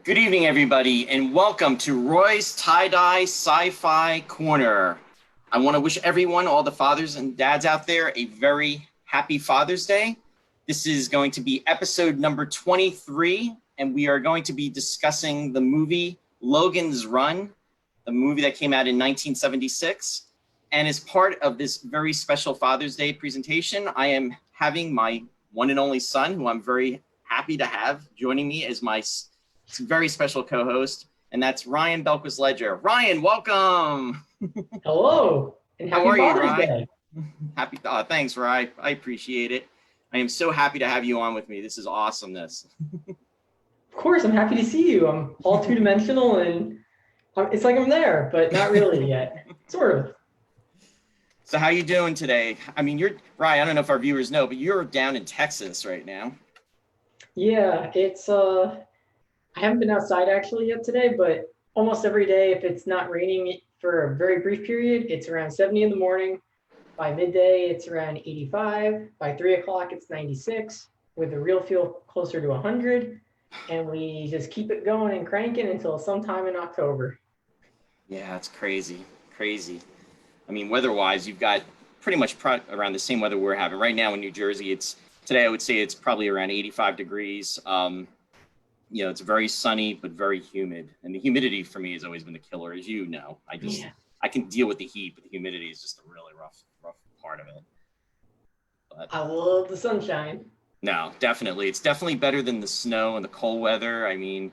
Good evening, everybody, and welcome to Roy's Tie-Dye Sci-Fi Corner. I want to wish everyone, all the fathers and dads out there, a very happy Father's Day. This is going to be episode number 23, and we are going to be discussing the movie Logan's Run, the movie that came out in 1976. And as part of this very special Father's Day presentation, I am having my one and only son, who I'm very happy to have joining me as my very special co-host, and that's Ryan BJELLQUIST-LEDGER. Ryan, welcome. Hello, and happy How are Father's you, Ryan? Day. Happy. Thanks, Ryan. I appreciate it. I am so happy to have you on with me. This is awesomeness. Of course, I'm happy to see you. I'm all two-dimensional, and it's like I'm there, but not really yet. Sort of. So how you doing today? I mean, Ryan, I don't know if our viewers know, but you're down in Texas right now. Yeah, it's I haven't been outside actually yet today, but almost every day, if it's not raining for a very brief period, it's around 70 in the morning. By midday, it's around 85. By 3 o'clock, it's 96, with the real feel closer to 100. And we just keep it going and cranking until sometime in October. Yeah, it's crazy, crazy. I mean, weather-wise, you've got pretty much around the same weather we're having right now in New Jersey. Today I would say it's probably around 85 degrees. You know, it's very sunny, but very humid. And the humidity for me has always been the killer, as you know. I can deal with the heat, but the humidity is just a really rough part of it. But I love the sunshine. no, definitely. It's definitely better than the snow and the cold weather. I mean,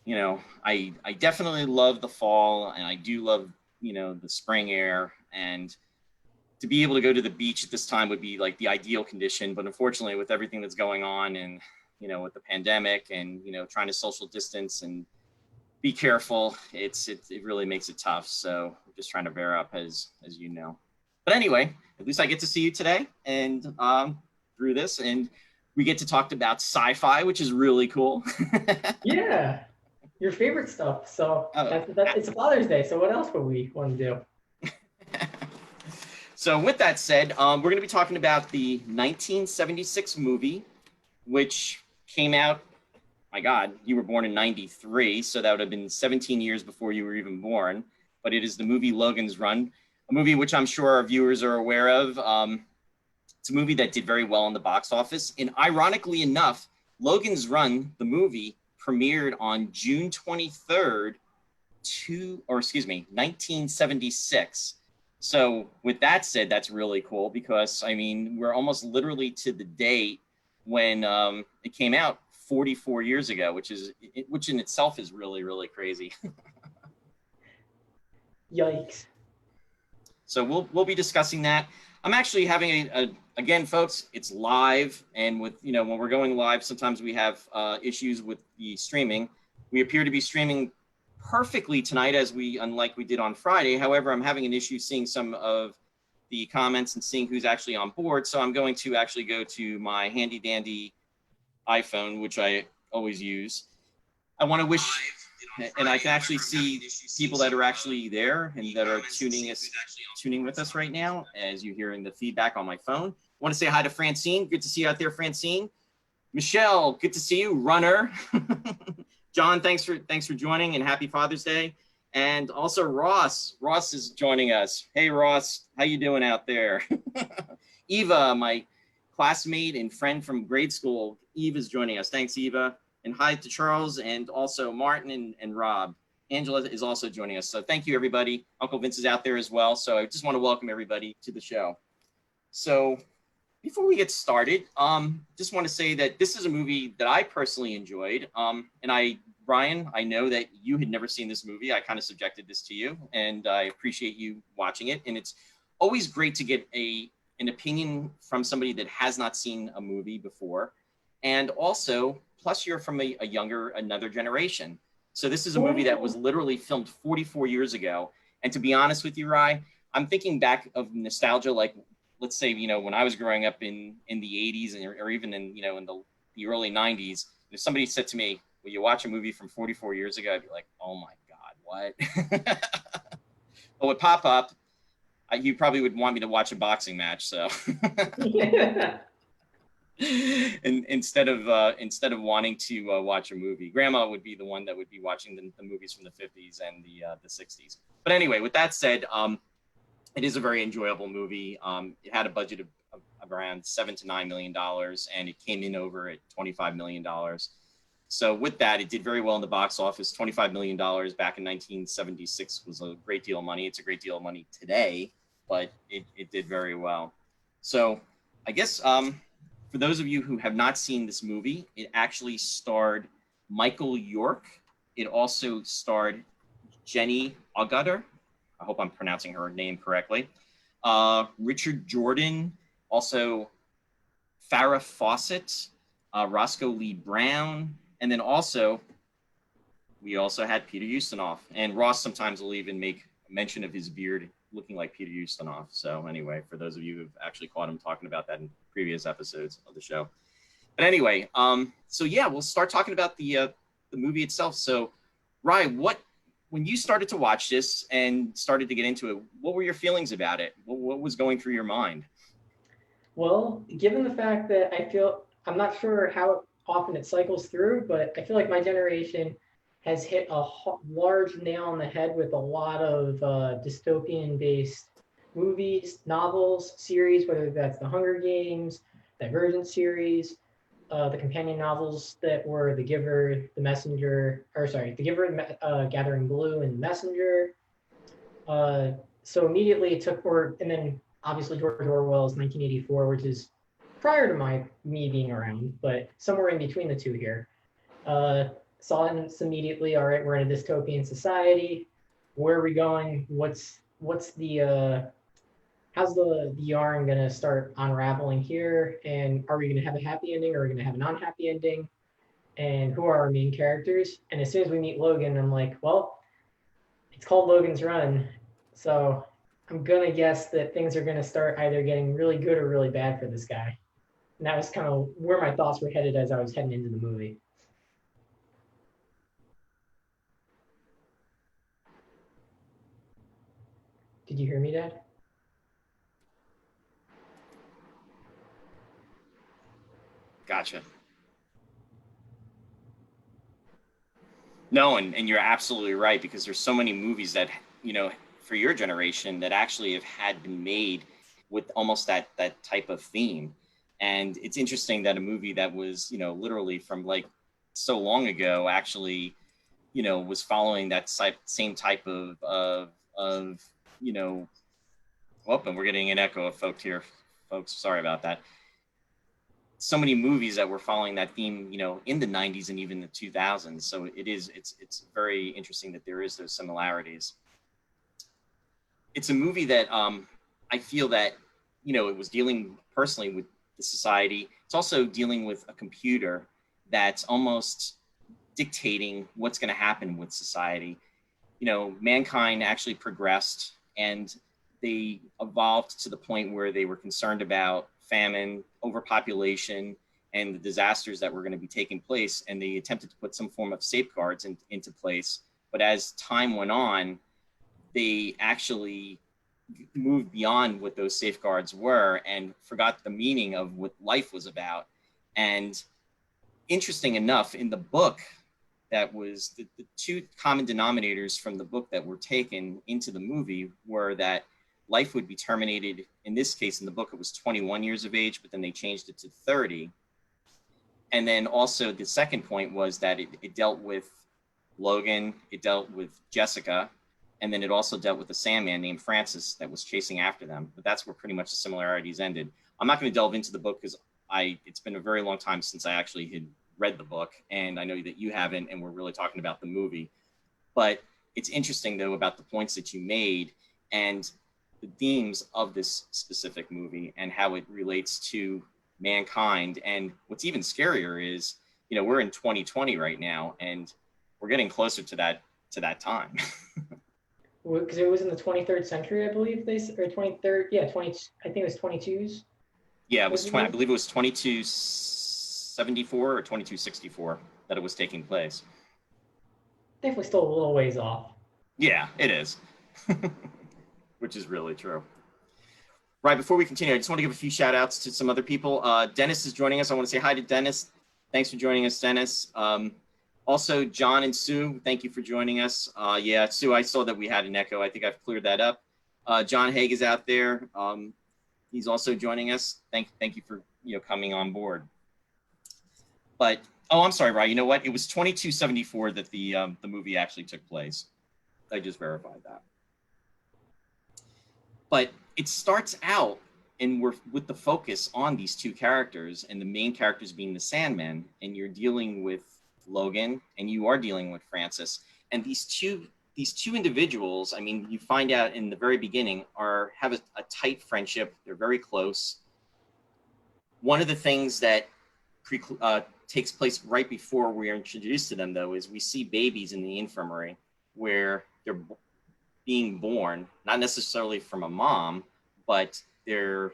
you know, I definitely love the fall, and I do love, you know, the spring air. And to be able to go to the beach at this time would be like the ideal condition. But unfortunately, with everything that's going on and, you know, with the pandemic and, you know, trying to social distance and be careful, it really makes it tough. So I'm just trying to bear up as you know. But anyway, at least I get to see you today and through this, and we get to talk about sci-fi, which is really cool. Yeah, your favorite stuff. So it's Father's Day. So what else would we want to do? So with that said, we're going to be talking about the 1976 movie, which came out, my God, you were born in 93, so that would have been 17 years before you were even born. But it is the movie Logan's Run, a movie which I'm sure our viewers are aware of. It's a movie that did very well in the box office. And ironically enough, Logan's Run, the movie, premiered on June 23rd, 1976. So with that said, that's really cool because, I mean, we're almost literally to the date when it came out 44 years ago, which in itself is really, really crazy. Yikes. So we'll be discussing that. I'm actually having again, folks, it's live, and with, you know, when we're going live, sometimes we have issues with the streaming. We appear to be streaming perfectly tonight, unlike we did on Friday. However, I'm having an issue seeing some of the comments and seeing who's actually on board. So I'm going to actually go to my handy dandy iPhone, which I always use. I want to wish, and I can actually see people that are actually there and that are tuning with us right now, as you're hearing the feedback on my phone. I want to say hi to Francine. Good to see you out there, Francine. Michelle, good to see you. Runner. John, thanks for joining, and happy Father's Day. And also Ross. Ross is joining us. Hey, Ross, how you doing out there? Eva, my classmate and friend from grade school, Eve is joining us. Thanks, Eva. And hi to Charles and also Martin and Rob. Angela is also joining us. So thank you, everybody. Uncle Vince is out there as well. So I just want to welcome everybody to the show. So before we get started, just want to say that this is a movie that I personally enjoyed. And Brian, I know that you had never seen this movie. I kind of subjected this to you, and I appreciate you watching it. And it's always great to get an opinion from somebody that has not seen a movie before. And also, plus you're from another generation. So this is a movie that was literally filmed 44 years ago. And to be honest with you, Rye, I'm thinking back of nostalgia, like, let's say, you know, when I was growing up in the 80s or even in, you know, in the early 90s, if somebody said to me, will you watch a movie from 44 years ago? I'd be like, oh my God, what? But with Pop-Up, you probably would want me to watch a boxing match, so. Yeah. and instead of wanting to watch a movie, Grandma would be the one that would be watching the movies from the 50s and the 60s. But anyway, with that said, it is a very enjoyable movie. It had a budget of around $7 to $9 million, and it came in over at $25 million. So with that, it did very well in the box office. $25 million back in 1976 was a great deal of money. It's a great deal of money today, but it did very well. So I guess for those of you who have not seen this movie, it actually starred Michael York. It also starred Jenny Agutter. I hope I'm pronouncing her name correctly. Richard Jordan, also Farrah Fawcett, Roscoe Lee Brown, and then also we also had Peter Ustinov. And Ross sometimes will even make mention of his beard looking like Peter Ustinov. So anyway, for those of you who've actually caught him talking about that in previous episodes of the show. But anyway, so yeah, we'll start talking about the movie itself. So, Rye, when you started to watch this and started to get into it, what were your feelings about it? What was going through your mind? Well, given the fact that I'm not sure how often it cycles through, but I feel like my generation has hit a large nail on the head with a lot of dystopian-based movies, novels, series, whether that's the Hunger Games, Divergent series, the companion novels that were The Giver, The Messenger, The Giver, Gathering Blue, and Messenger. So immediately it took, and then obviously George Orwell's 1984, which is prior to me being around, but somewhere in between the two here. Saw it immediately. All right, we're in a dystopian society. Where are we going? What's the how's the yarn gonna start unraveling here? And are we gonna have a happy ending, or are we gonna have an unhappy ending? And who are our main characters? And as soon as we meet Logan, I'm like, well, it's called Logan's Run, so I'm gonna guess that things are gonna start either getting really good or really bad for this guy. And that was kind of where my thoughts were headed as I was heading into the movie. Did you hear me, Dad? Gotcha. No, and you're absolutely right, because there's so many movies that, for your generation that actually have been made with almost that type of theme. And it's interesting that a movie that was, literally from like so long ago actually, was following that same type of and we're getting an echo of folks here. Folks, sorry about that. So many movies that were following that theme, in the 90s and even the 2000s. So it's very interesting that there is those similarities. It's a movie that I feel that, it was dealing personally with the society. It's also dealing with a computer that's almost dictating what's going to happen with society. Mankind actually progressed, and they evolved to the point where they were concerned about famine, overpopulation, and the disasters that were going to be taking place. And they attempted to put some form of safeguards into place. But as time went on, they actually moved beyond what those safeguards were and forgot the meaning of what life was about. And interesting enough, in the book, that was the two common denominators from the book that were taken into the movie were that life would be terminated. In this case, in the book, it was 21 years of age, but then they changed it to 30. And then also the second point was that it dealt with Logan, it dealt with Jessica, and then it also dealt with a Sandman named Francis that was chasing after them. But that's where pretty much the similarities ended. I'm not going to delve into the book because it's been a very long time since I actually had read the book, and I know that you haven't, and we're really talking about the movie. But it's interesting, though, about the points that you made and the themes of this specific movie and how it relates to mankind. And what's even scarier is, we're in 2020 right now, and we're getting closer to that time. Because it was in the 23rd century, I believe or 23rd, yeah, 20. I think it was 22s. Yeah, it was 20. I believe it was 2274 or 2264 that it was taking place. Definitely still a little ways off. Yeah, it is. Which is really true. Right, before we continue, I just want to give a few shout outs to some other people. Dennis is joining us. I want to say hi to Dennis. Thanks for joining us, Dennis. Also, John and Sue, thank you for joining us. Yeah, Sue, I saw that we had an echo. I think I've cleared that up. John Haig is out there. He's also joining us. Thank you for coming on board. But oh, I'm sorry, Ryan. You know what? It was 2274 that the movie actually took place. I just verified that. But it starts out, and we're with the focus on these two characters, and the main characters being the Sandman, and you're dealing with Logan, and you are dealing with Francis, and these two individuals. I mean, you find out in the very beginning have a tight friendship. They're very close. One of the things that takes place right before we are introduced to them, though, is we see babies in the infirmary where they're being born, not necessarily from a mom, but they're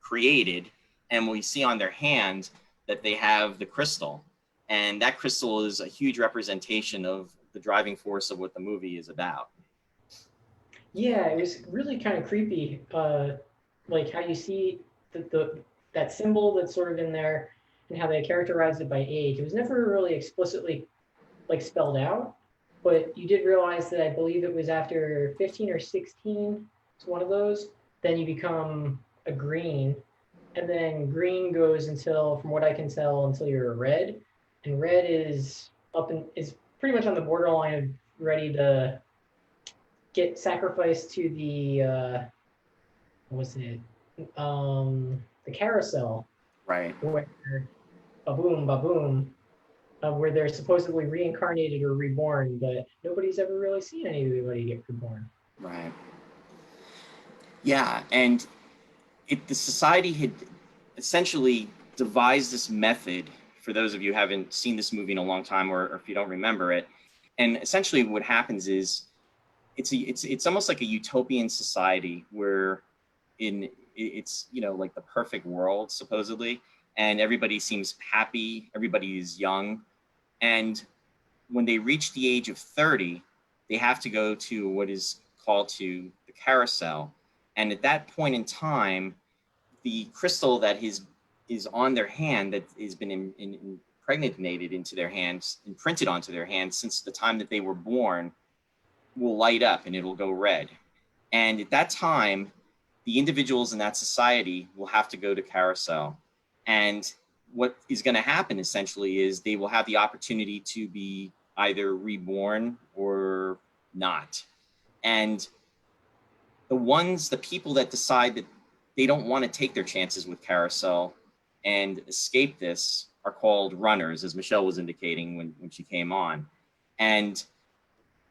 created, and we see on their hand that they have the crystal, and that crystal is a huge representation of the driving force of what the movie is about. Yeah, it was really kind of creepy, like how you see that symbol that's sort of in there, and how they characterized it by age. It was never really explicitly like spelled out, but you did realize that I believe it was after 15 or 16, it's one of those, then you become a green, and then green goes until, from what I can tell, until you're a red, and red is pretty much on the borderline of ready to get sacrificed to the what's it? The carousel. Right. Where baboom, baboom, where they're supposedly reincarnated or reborn, but nobody's ever really seen anybody get reborn. Right. Yeah, and the society had essentially devised this method, for those of you who haven't seen this movie in a long time, or if you don't remember it. And essentially what happens is it's almost like a utopian society where it's like the perfect world, supposedly, and everybody seems happy, everybody is young. And when they reach the age of 30, they have to go to what is called to the carousel. And at that point in time, the crystal that is on their hand, that has been impregnated into their hands, imprinted onto their hands since the time that they were born, will light up and it'll go red. And at that time, the individuals in that society will have to go to carousel. And what is going to happen essentially is they will have the opportunity to be either reborn or not. And the people that decide that they don't want to take their chances with carousel and escape this are called runners, as Michelle was indicating when she came on. And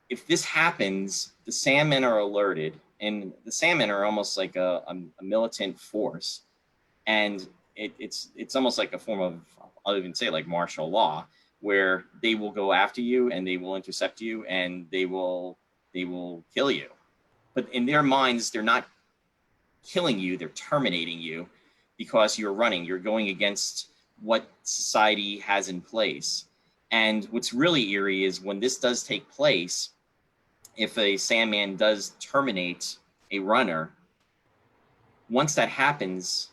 if this happens, the Sandmen are alerted, and the Sandmen are almost like a militant force. And it's almost like a form of, I'll even say, like martial law, where they will go after you and they will intercept you and they will kill you. But in their minds, they're not killing you, they're terminating you because you're running, you're going against what society has in place. And what's really eerie is when this does take place, if a Sandman does terminate a runner, once that happens,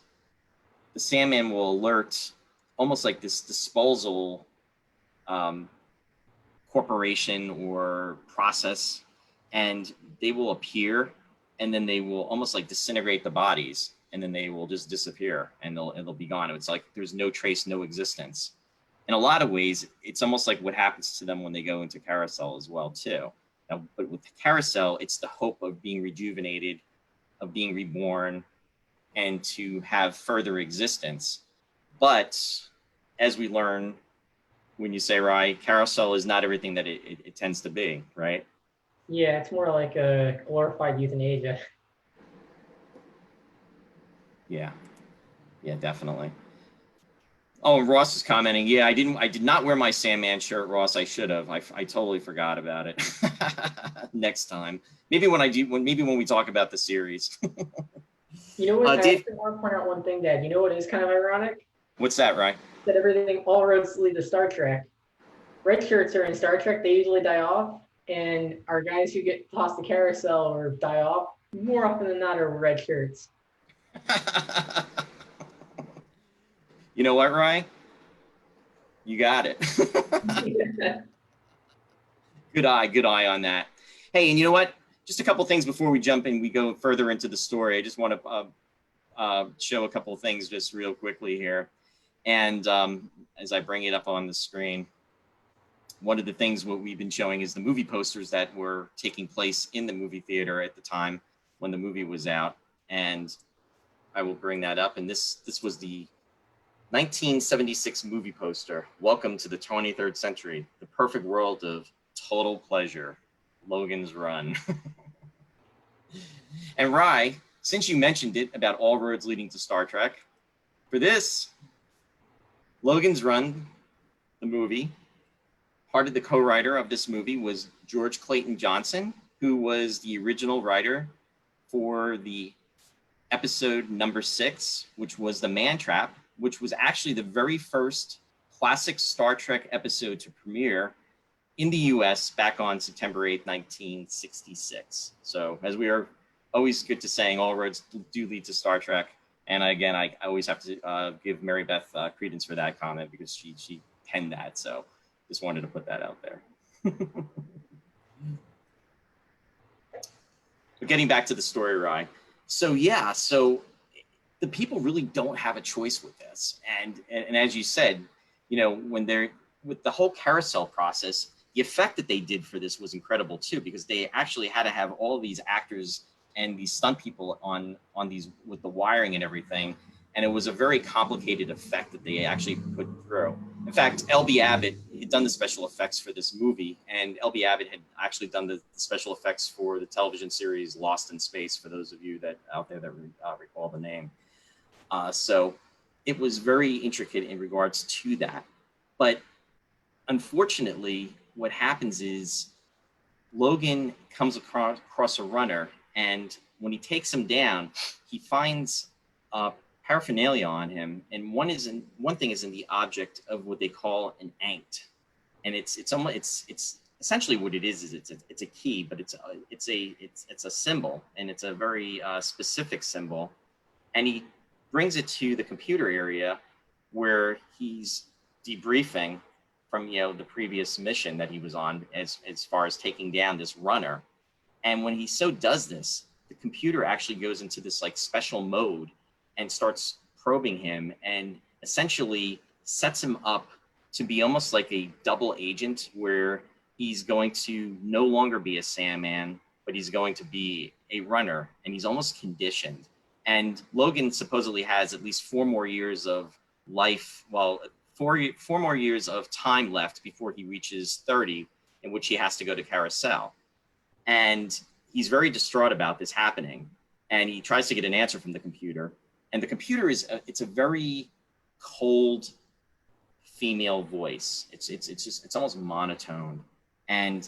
the Sandman will alert almost like this disposal corporation or process, and they will appear, and then they will almost like disintegrate the bodies, and then they will just disappear, and they'll be gone. It's like there's no trace, no existence. In a lot of ways, it's almost like what happens to them when they go into carousel as well, too. Now, but with the carousel, it's the hope of being rejuvenated, of being reborn, and to have further existence. But as we learn, when you say, right, carousel is not everything that it tends to be, right? Yeah, it's more like a glorified euthanasia. Yeah, definitely. Oh, and Ross is commenting. Yeah, I did not wear my Sandman shirt, Ross. I should have. I totally forgot about it. Next time, maybe when we talk about the series. You know what? I actually want to point out one thing, Dad. You know what is kind of ironic? What's that, Ryan? That everything, all roads lead to Star Trek. Red shirts are in Star Trek. They usually die off, and our guys who get tossed to carousel or die off more often than not are red shirts. You know what, Ryan? You got it. Good eye on that. Hey, and you know what? Just a couple things before we jump in, we go further into the story. I just want to show a couple of things just real quickly here. And as I bring it up on the screen, one of the things what we've been showing is the movie posters that were taking place in the movie theater at the time when the movie was out. And I will bring that up. And this was the 1976 movie poster, Welcome to the 23rd Century, the perfect world of total pleasure, Logan's Run. And Rye, since you mentioned it about all roads leading to Star Trek, for this, Logan's Run, the movie, part of the co-writer of this movie was George Clayton Johnson, who was the original writer for the episode number 6, which was The Man Trap, which was actually the very first classic Star Trek episode to premiere in the US back on September 8th, 1966. So as we are always good to saying, all roads do lead to Star Trek. And again, I always have to give Mary Beth credence for that comment because she penned that. So just wanted to put that out there. But getting back to the story, Rye. So yeah, so the people really don't have a choice with this. And as you said, you know, when they're with the whole carousel process, the effect that they did for this was incredible too, because they actually had to have all these actors and these stunt people on these with the wiring and everything. And it was a very complicated effect that they actually put through. In fact, L.B. Abbott had done the special effects for this movie, and L.B. Abbott had actually done the special effects for the television series Lost in Space, for those of you that out there that recall the name. So it was very intricate in regards to that. But unfortunately, what happens is Logan comes across a runner, and when he takes him down, he finds paraphernalia on him, and one thing is in the object of what they call an ankt, and it's essentially what it is it's a key, but it's a symbol, and it's a very specific symbol, and he brings it to the computer area where he's debriefing from the previous mission that he was on as far as taking down this runner. And when he does this, the computer actually goes into this like special mode and starts probing him and essentially sets him up to be almost like a double agent, where he's going to no longer be a Sandman, but he's going to be a runner, and he's almost conditioned. And Logan supposedly has at least 4 more years of life, well, 4 more years of time left before he reaches 30, in which he has to go to Carousel. And he's very distraught about this happening, and he tries to get an answer from the computer. And the computer it's a very cold female voice. It's almost monotone, and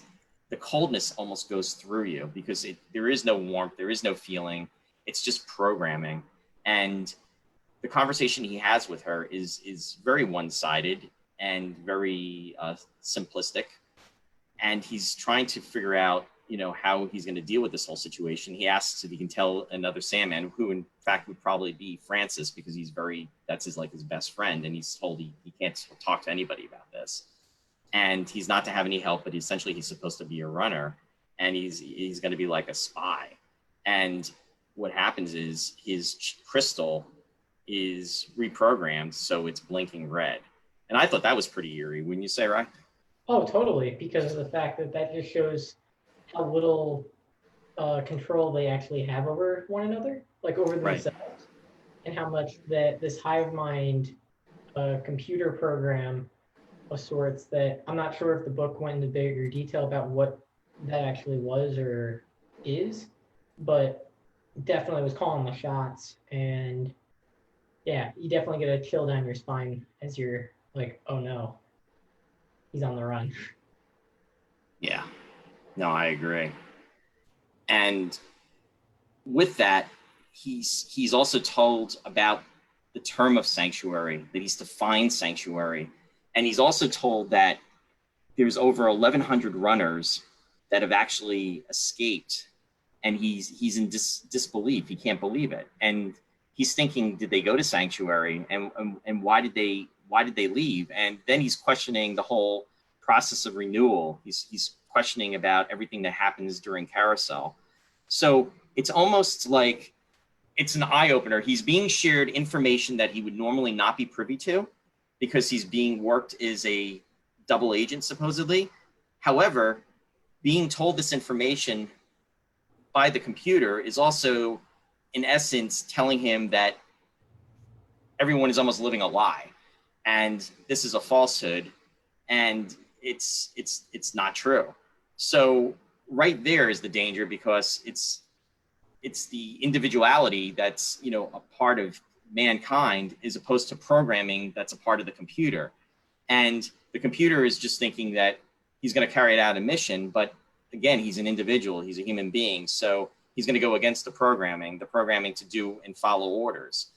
the coldness almost goes through you because there is no warmth, there is no feeling. It's just programming. And the conversation he has with her is very one-sided and very simplistic. And he's trying to figure out, how he's going to deal with this whole situation. He asks if he can tell another Sandman, who in fact would probably be Francis, because that's his best friend. And he's told he can't talk to anybody about this. And he's not to have any help, but essentially he's supposed to be a runner, and he's going to be like a spy. And what happens is his crystal is reprogrammed, so it's blinking red. And I thought that was pretty eerie, wouldn't you say, Ryan? Oh, totally, because of the fact that just shows how little control they actually have over one another, like over themselves, right. And how much that this hive mind computer program of sorts, that I'm not sure if the book went into bigger detail about what that actually was or is, but definitely was calling the shots. And yeah, you definitely get a chill down your spine as you're like, oh no, he's on the run. Yeah, no, I agree. And with that, he's also told about the term of sanctuary, that he's to find sanctuary. And he's also told that there's over 1,100 runners that have actually escaped, and he's in disbelief. He can't believe it. And he's thinking, did they go to sanctuary, and why did they leave? And then he's questioning the whole process of renewal. He's questioning about everything that happens during carousel. So it's almost like it's an eye-opener. He's being shared information that he would normally not be privy to because he's being worked as a double agent, supposedly. However, being told this information by the computer is also, in essence, telling him that everyone is almost living a lie, and this is a falsehood, and it's not true. So right there is the danger, because it's the individuality that's, you know, a part of mankind, as opposed to programming that's a part of the computer. And the computer is just thinking that he's going to carry out a mission, but again, he's an individual, he's a human being, so he's going to go against the programming to do and follow orders.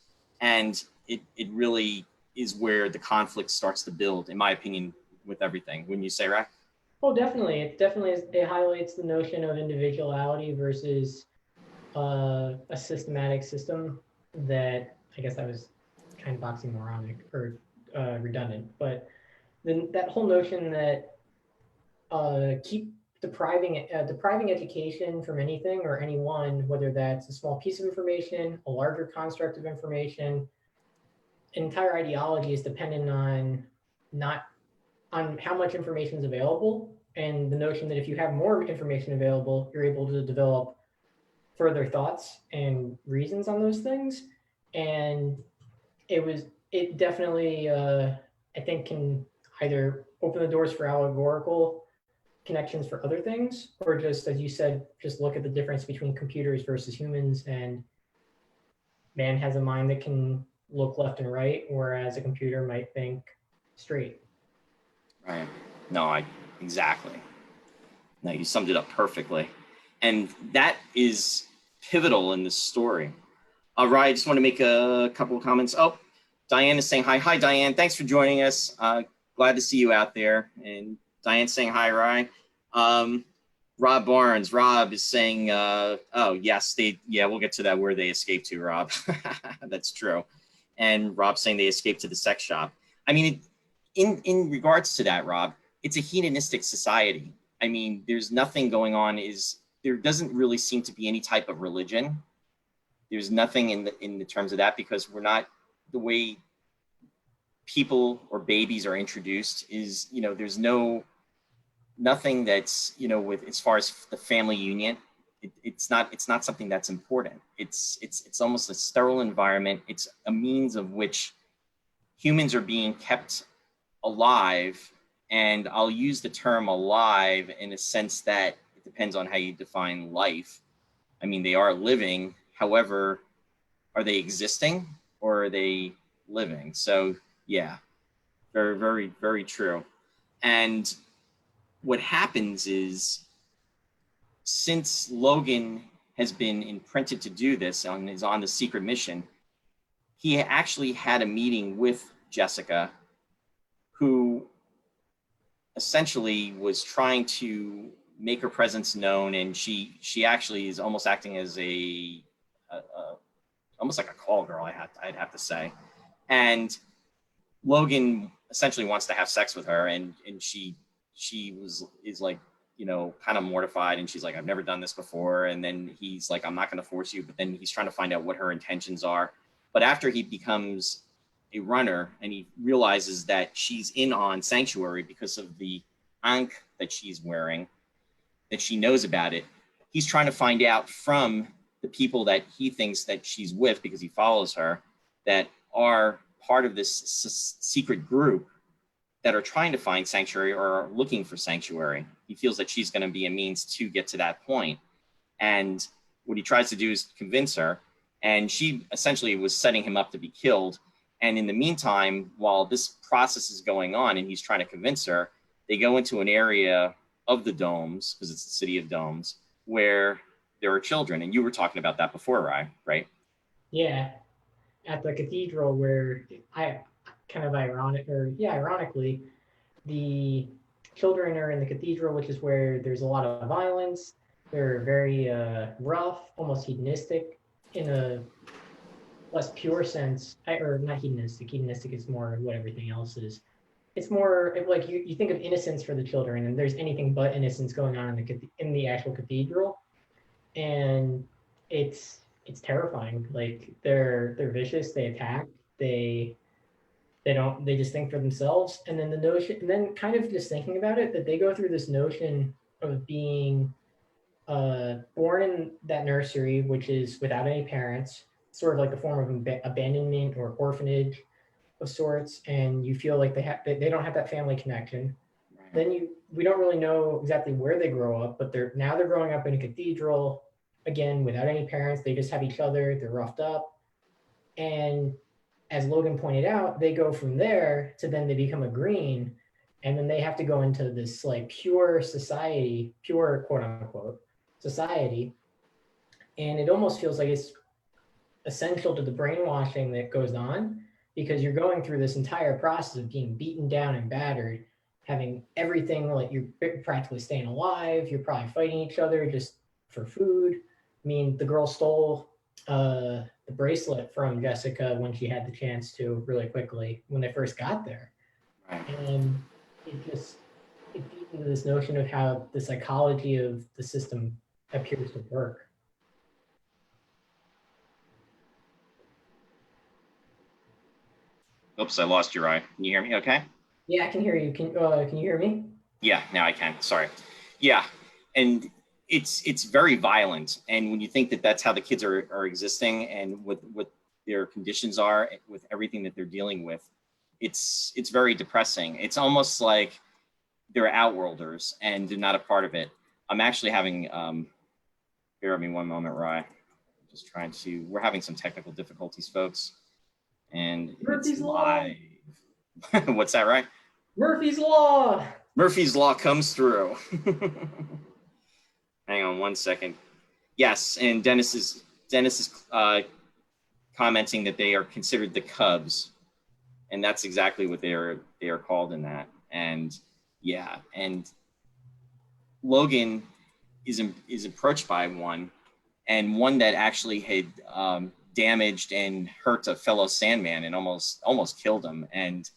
And it really is where the conflict starts to build, in my opinion, with everything. Wouldn't you say, Rack? Oh, definitely. It highlights the notion of individuality versus a systematic system. That, I guess that was kind of oxymoronic or redundant, but then that whole notion that keep depriving education from anything or anyone, whether that's a small piece of information, a larger construct of information, entire ideology is dependent on not on how much information is available, and the notion that if you have more information available, you're able to develop further thoughts and reasons on those things. And it definitely, I think, can either open the doors for allegorical connections for other things, or just, as you said, just look at the difference between computers versus humans, and man has a mind that can look left and right, whereas a computer might think straight. Right. No, exactly. No, you summed it up perfectly. And that is pivotal in this story. All right, I just want to make a couple of comments. Oh, Diane is saying hi. Hi, Diane. Thanks for joining us. Glad to see you out there. And Diane's saying hi, Rye. Rob Barnes. Rob is saying, oh, yes, we'll get to that, where they escaped to, Rob. That's true. And Rob's saying they escaped to the sex shop. I mean, in regards to that, Rob, it's a hedonistic society. I mean, there's nothing going on. There doesn't really seem to be any type of religion. There's nothing in the terms of that, because we're not, the way people or babies are introduced is, you know, there's nothing that's, you know, with, as far as the family union, it's not something that's important. It's almost a sterile environment. It's a means of which humans are being kept alive. And I'll use the term alive in a sense that it depends on how you define life. I mean, they are living. However, are they existing or are they living? So yeah, very, very, very true. And what happens is, since Logan has been imprinted to do this and is on the secret mission, he actually had a meeting with Jessica, who essentially was trying to make her presence known, and she actually is almost acting as almost like a call girl, I'd have to say. And Logan essentially wants to have sex with her, and she is like, you know, kind of mortified, and she's like, I've never done this before. And then he's like, I'm not going to force you, but then he's trying to find out what her intentions are. But after he becomes a runner and he realizes that she's in on Sanctuary because of the ankh that she's wearing, that she knows about it, he's trying to find out from the people that he thinks that she's with, because he follows her, that are part of this secret group that are trying to find Sanctuary or are looking for Sanctuary. He feels that she's going to be a means to get to that point. And what he tries to do is convince her, and she essentially was setting him up to be killed. And in the meantime, while this process is going on and he's trying to convince her, they go into an area of the domes, because it's the city of domes, where there are children. And you were talking about that before, right? Yeah, at the cathedral, where ironically, the children are in the cathedral, which is where there's a lot of violence. They're very rough, almost hedonistic, in a less pure sense, or not hedonistic. Hedonistic is more what everything else is. It's more like you think of innocence for the children, and there's anything but innocence going on in the actual cathedral, and it's terrifying. Like they're vicious, they attack, they just think for themselves, and then the notion, and then kind of just thinking about it, that they go through this notion of being born in that nursery, which is without any parents, sort of like a form of abandonment or orphanage of sorts, and you feel like they don't have that family connection. Right. Then we don't really know exactly where they grow up, but they're growing up in a cathedral again without any parents. They just have each other. They're roughed up, and as Logan pointed out, they go from there to then they become a green, and then they have to go into this like pure society, pure quote unquote society, and it almost feels like it's essential to the brainwashing that goes on, because you're going through this entire process of being beaten down and battered, having everything, like you're practically staying alive, you're probably fighting each other just for food. I mean, the girl stole the bracelet from Jessica when she had the chance to, really quickly when they first got there. Right. And it feeds into this notion of how the psychology of the system appears to work. Oops, I lost your eye. Can you hear me okay? Yeah, I can hear you. Can you hear me? Yeah, now I can. Sorry. Yeah, and it's very violent. And when you think that that's how the kids are existing, and what their conditions are, with everything that they're dealing with, it's very depressing. It's almost like they're outworlders and they're not a part of it. I'm actually having bear with me one moment, Rye. Just trying to. We're having some technical difficulties, folks, and Murphy's it's Law. live. What's that, Rye? Murphy's Law. Murphy's Law comes through. Hang on one second. Yes, and Dennis is commenting that they are considered the Cubs, and that's exactly what they are called in that. And yeah, and Logan is approached by one, and one that actually had damaged and hurt a fellow Sandman and almost killed him. And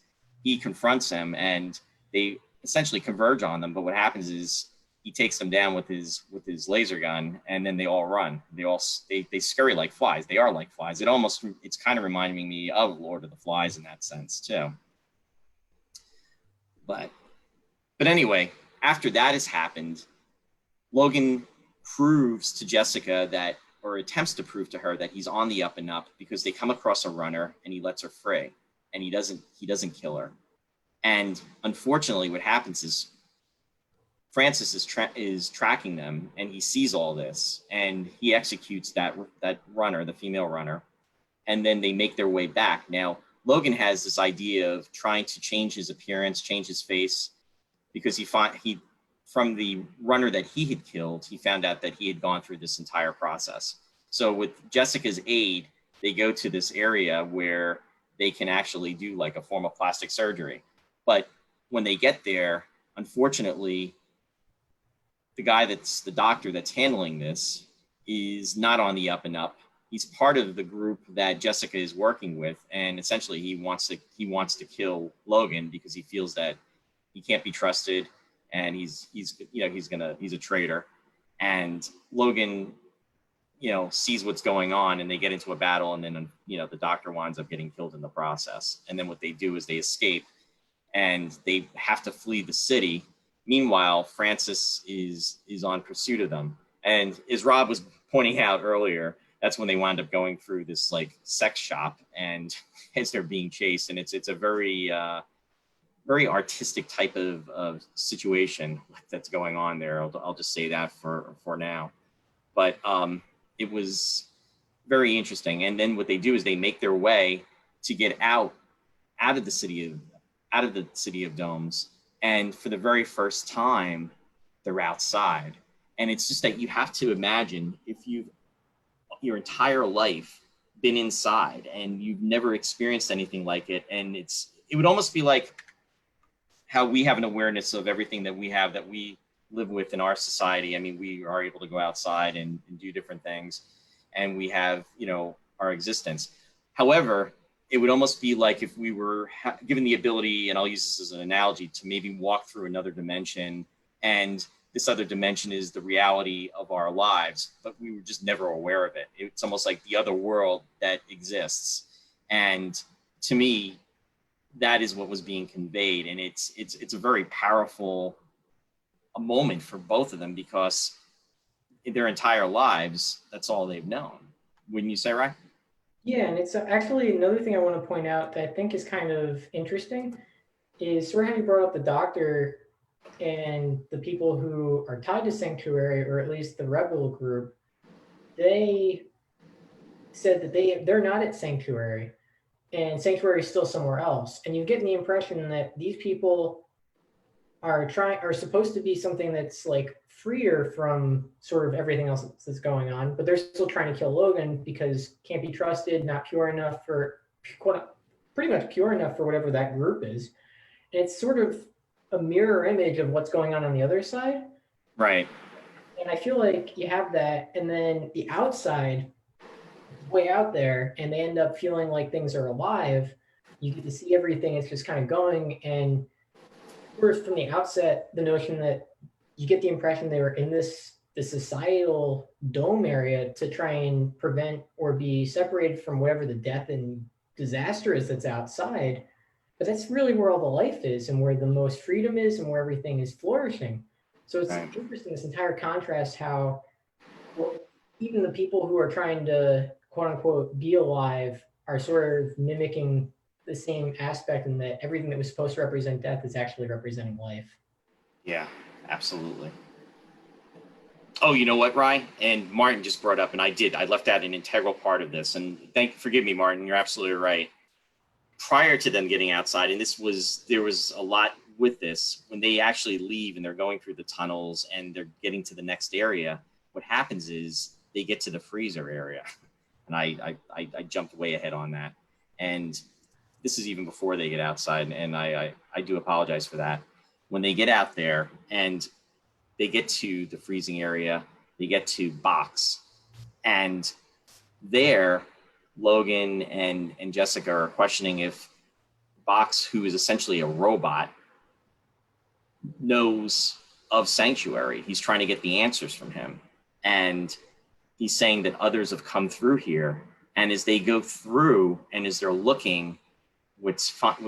he confronts him, and they essentially converge on them. But what happens is he takes them down with his laser gun, and then they all run. They scurry like flies. They are like flies. It's kind of reminding me of Lord of the Flies in that sense too. But anyway, after that has happened, Logan proves to Jessica that, or attempts to prove to her, that he's on the up and up, because they come across a runner and he lets her free, and he doesn't kill her. And unfortunately, what happens is Francis is tracking them, and he sees all this, and he executes that runner, the female runner, and then they make their way back. Now, Logan has this idea of trying to change his appearance, change his face, because from the runner that he had killed, he found out that he had gone through this entire process. So with Jessica's aid, they go to this area where they can actually do like a form of plastic surgery. But when they get there, unfortunately, the doctor that's handling this is not on the up and up. He's part of the group that Jessica is working with, and essentially he wants to kill Logan, because he feels that he can't be trusted, and he's a traitor. And Logan, sees what's going on, and they get into a battle, and then the doctor winds up getting killed in the process. And then what they do is they escape, and they have to flee the city. Meanwhile, Francis is on pursuit of them. And as Rob was pointing out earlier, that's when they wind up going through this like sex shop, and as they're being chased. And it's a very very artistic type of situation that's going on there. I'll just say that for now. But it was very interesting. And then what they do is they make their way to get out of the city of domes. And for the very first time, they're outside. And it's just that you have to imagine, if you've your entire life been inside and you've never experienced anything like it, and it would almost be like how we have an awareness of everything that we live with in our society. I mean, we are able to go outside and do different things, and we have, our existence. However, it would almost be like if we were given the ability, and I'll use this as an analogy, to maybe walk through another dimension, and this other dimension is the reality of our lives, but we were just never aware of it. It's almost like the other world that exists. And to me, that is what was being conveyed. And it's a very powerful moment for both of them, because in their entire lives, that's all they've known. Wouldn't you say, right? Yeah, and it's actually another thing I want to point out that I think is kind of interesting is sort of how you brought up the doctor and the people who are tied to Sanctuary, or at least the rebel group. They said that they're not at Sanctuary, and Sanctuary is still somewhere else. And you get the impression that these people are supposed to be something that's like freer from sort of everything else that's going on, but they're still trying to kill Logan because can't be trusted, not pure enough for, pretty much pure enough for whatever that group is. And it's sort of a mirror image of what's going on the other side. Right. And I feel like you have that, and then the outside, way out there, and they end up feeling like things are alive. You get to see everything, it's just kind of going. And first, from the outset, the notion that you get the impression they were in this societal dome area to try and prevent or be separated from whatever the death and disaster is that's outside. But that's really where all the life is, and where the most freedom is, and where everything is flourishing. So it's Right. interesting, this entire contrast, how even the people who are trying to quote unquote be alive are sort of mimicking the same aspect, in that everything that was supposed to represent death is actually representing life. Yeah, absolutely. Oh, you know what, Ryan? And Martin just brought up, and I left out an integral part of this. And forgive me, Martin, you're absolutely right. Prior to them getting outside, and there was a lot with this, when they actually leave and they're going through the tunnels and they're getting to the next area, what happens is they get to the freezer area. And I jumped way ahead on that. And this is even before they get outside, and I do apologize for that. When they get out there and they get to the freezing area, they get to Box, and there Logan and Jessica are questioning if Box, who is essentially a robot, knows of Sanctuary. He's trying to get the answers from him, and he's saying that others have come through here, and as they go through and as they're looking, what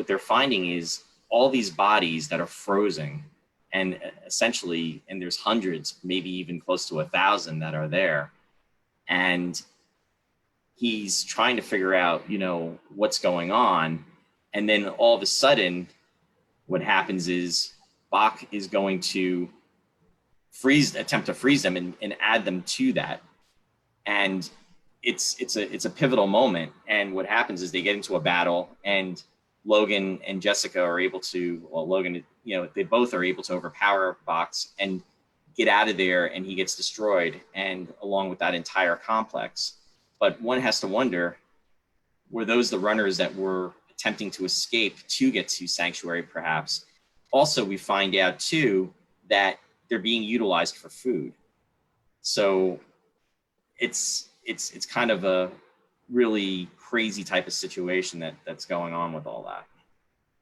they're finding is all these bodies that are frozen, and essentially, and there's hundreds, maybe even close to 1,000 that are there. And he's trying to figure out, what's going on. And then all of a sudden, what happens is Bach is going to attempt to freeze them and add them to that. And it's a pivotal moment. And what happens is they get into a battle, and Logan and Jessica are able to, Logan, they both are able to overpower Box and get out of there, and he gets destroyed, and along with that entire complex. But one has to wonder, were those the runners that were attempting to escape to get to Sanctuary, perhaps? Also, we find out too that they're being utilized for food. So it's kind of a really crazy type of situation that's going on with all that.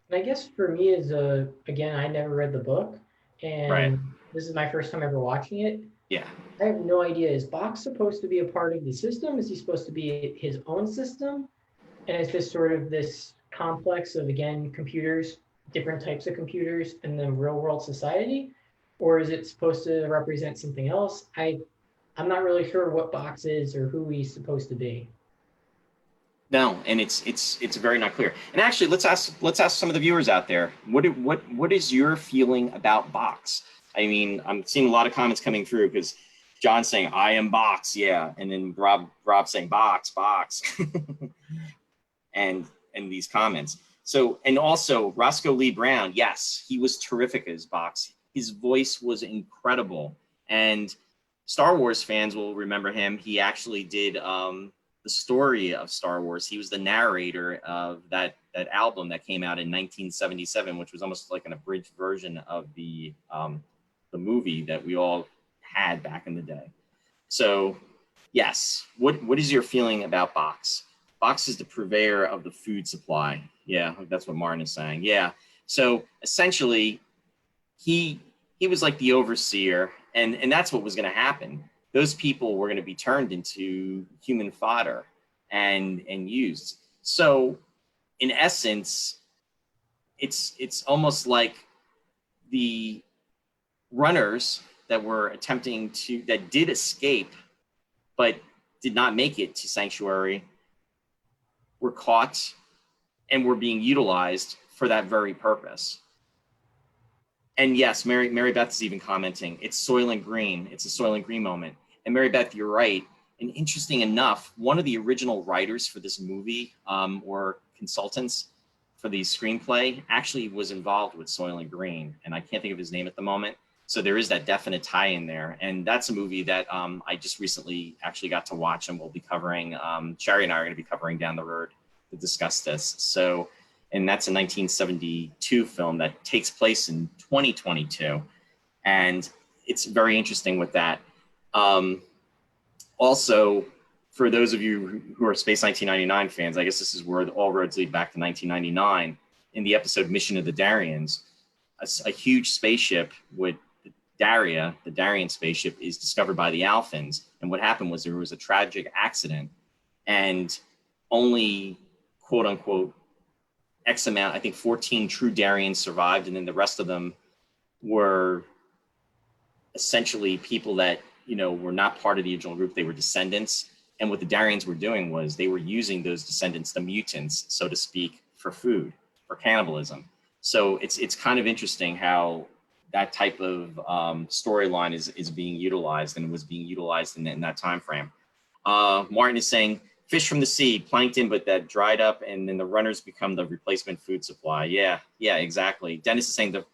And I guess for me, again, I never read the book, and Right. This is my first time ever watching it. Yeah. I have no idea. Is Bach supposed to be a part of the system? Is he supposed to be his own system? And it's just sort of this complex of, again, computers, different types of computers in the real world society? Or is it supposed to represent something else? I'm not really sure what Box is or who he's supposed to be. No, and it's very not clear. And actually, let's ask some of the viewers out there, what is your feeling about Box? I mean, I'm seeing a lot of comments coming through, because John's saying, I am Box, yeah, and then Rob saying Box, and these comments. So, and also Roscoe Lee Brown, yes, he was terrific as Box. His voice was incredible, and Star Wars fans will remember him. He actually did the story of Star Wars. He was the narrator of that album that came out in 1977, which was almost like an abridged version of the movie that we all had back in the day. So, yes, what is your feeling about Box? Box is the purveyor of the food supply. Yeah, that's what Martin is saying. Yeah. So essentially, he was like the overseer, and that's what was going to happen. Those people were going to be turned into human fodder and used. So in essence, it's almost like the runners that were attempting to, that did escape but did not make it to sanctuary, were caught and were being utilized for that very purpose. And yes, Mary Beth is even commenting, it's Soylent Green. It's a Soylent Green moment. And Mary Beth, you're right. And interesting enough, one of the original writers for this movie, or consultants for the screenplay, actually was involved with Soylent Green. And I can't think of his name at the moment. So there is that definite tie in there. And that's a movie that I just recently actually got to watch, and we'll be covering, Sherry and I are going to be covering down the road to discuss this. So, and that's a 1972 film that takes place in 2022. And it's very interesting with that. Also, for those of you who are Space 1999 fans, I guess this is where all roads lead back to 1999. In the episode Mission of the Darians, a huge spaceship with Daria, the Darian spaceship, is discovered by the Alphans. And what happened was there was a tragic accident, and only, quote unquote, X amount, I think 14 true Darians survived, and then the rest of them were essentially people that, you know, were not part of the original group. They were descendants. And what the Darians were doing was they were using those descendants, the mutants, so to speak, for food, for cannibalism. So it's kind of interesting how that type of storyline is being utilized, and was being utilized in that time frame. Martin is saying, fish from the sea, plankton, but that dried up, and then the runners become the replacement food supply. Yeah, exactly. Dennis is saying the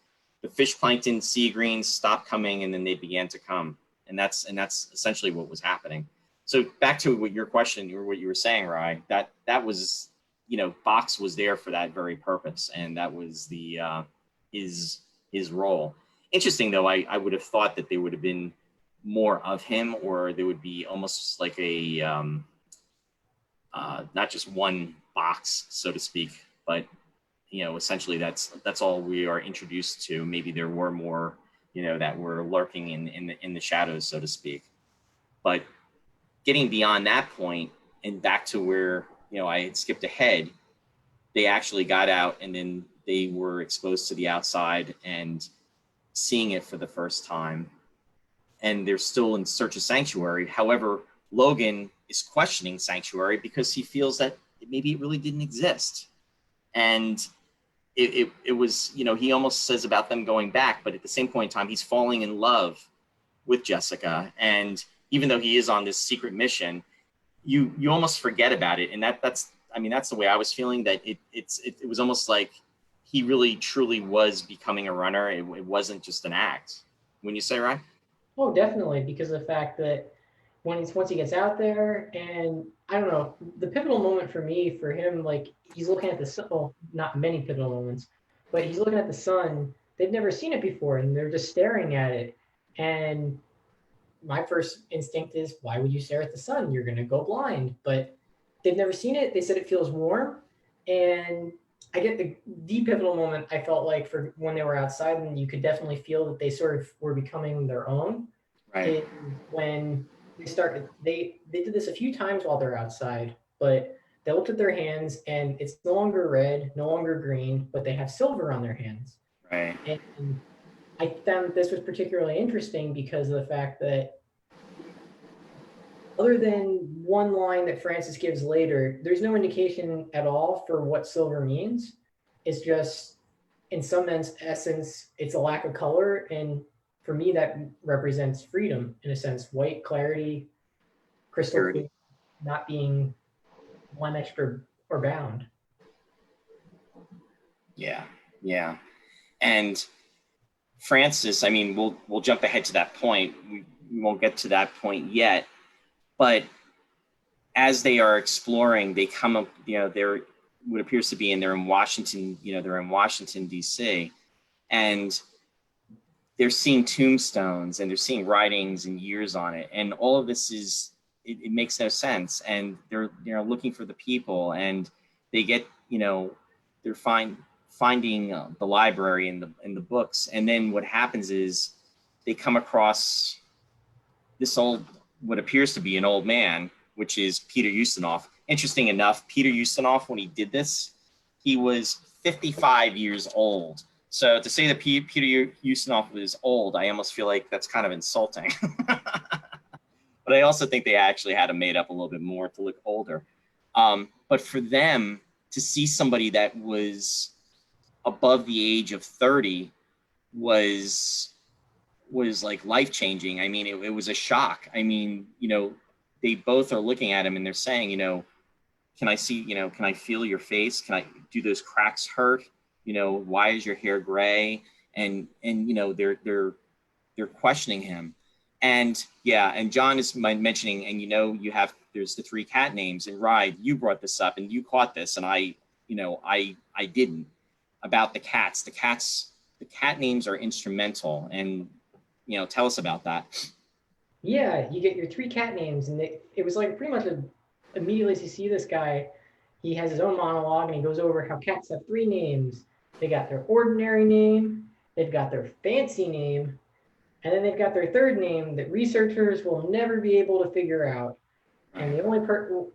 fish, plankton, sea greens stopped coming, and then they began to come. And that's essentially what was happening. So back to what your question, or what you were saying, Rye, that was, you know, Box was there for that very purpose, and that was the his role. Interesting though, I would have thought that there would have been more of him, or there would be almost like a not just one Box, so to speak, but, you know, essentially that's all we are introduced to. Maybe there were more, you know, that were lurking in the shadows, so to speak. But getting beyond that point and back to where, you know, I had skipped ahead, they actually got out, and then they were exposed to the outside and seeing it for the first time. And they're still in search of sanctuary. However, Logan is questioning sanctuary because he feels that maybe it really didn't exist. And it was, you know, he almost says about them going back, but at the same point in time, he's falling in love with Jessica. And even though he is on this secret mission, you almost forget about it. And that's the way I was feeling, that it was almost like he really truly was becoming a runner. It wasn't just an act. When you say, right? Oh, definitely, because of the fact that once he gets out there, and I don't know, the pivotal moment for me, for him, like, he's looking at the sun. Well, not many pivotal moments, but he's looking at the sun. They've never seen it before, and they're just staring at it. And my first instinct is, why would you stare at the sun? You're going to go blind. But they've never seen it. They said it feels warm. And I get the pivotal moment, I felt like, for when they were outside, and you could definitely feel that they sort of were becoming their own. Right. When they started, they did this a few times while they're outside, but they looked at their hands, and it's no longer red, no longer green, but they have silver on their hands. Right. And I found that this was particularly interesting because of the fact that, other than one line that Francis gives later, there's no indication at all for what silver means. It's just, in some essence, it's a lack of color. And for me, that represents freedom, in a sense. White, clarity, crystal clear, not being blemished or bound. Yeah. And Francis, I mean, we'll jump ahead to that point. We won't get to that point yet, but as they are exploring, they come up, you know, they're what appears to be, and they're in Washington, you know, they're in Washington, D.C., and they're seeing tombstones, and they're seeing writings and years on it. And all of this is it makes no sense. And they're, you know, looking for the people, and they get, you know, they're finding the library and the books. And then what happens is they come across this old, what appears to be an old man, which is Peter Ustinov. Interesting enough, Peter Ustinov, when he did this, he was 55 years old. So to say that Peter Ustinov was old, I almost feel like that's kind of insulting. But I also think they actually had him made up a little bit more to look older. But for them to see somebody that was above the age of 30 was like life-changing. I mean, it was a shock. I mean, you know, they both are looking at him and they're saying, you know, can I see, you know, can I feel your face? Can I, do those cracks hurt? You know, why is your hair gray? And you know, they're questioning him. And yeah, and John is mentioning, and you know, there's the 3 cat names, and Ride, you brought this up and you caught this, and I didn't, about the cats. The cat names are instrumental, and you know, tell us about that. Yeah, you get your 3 cat names, and it was like pretty much immediately as you see this guy, he has his own monologue, and he goes over how cats have 3 names. They got their ordinary name, they've got their fancy name, and then they've got their 3rd name that researchers will never be able to figure out. And the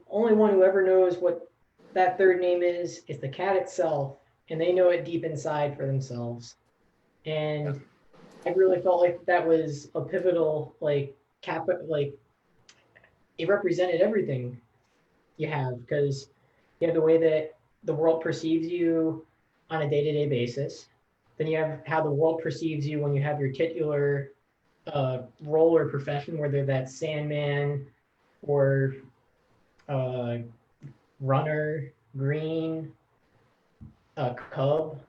only one who ever knows what that 3rd name is the cat itself, and they know it deep inside for themselves. And I really felt like that was a pivotal, like, it represented everything you have, because you have the way that the world perceives you on a day-to-day basis. Then you have how the world perceives you when you have your titular role or profession, whether that's Sandman or runner, green, cub.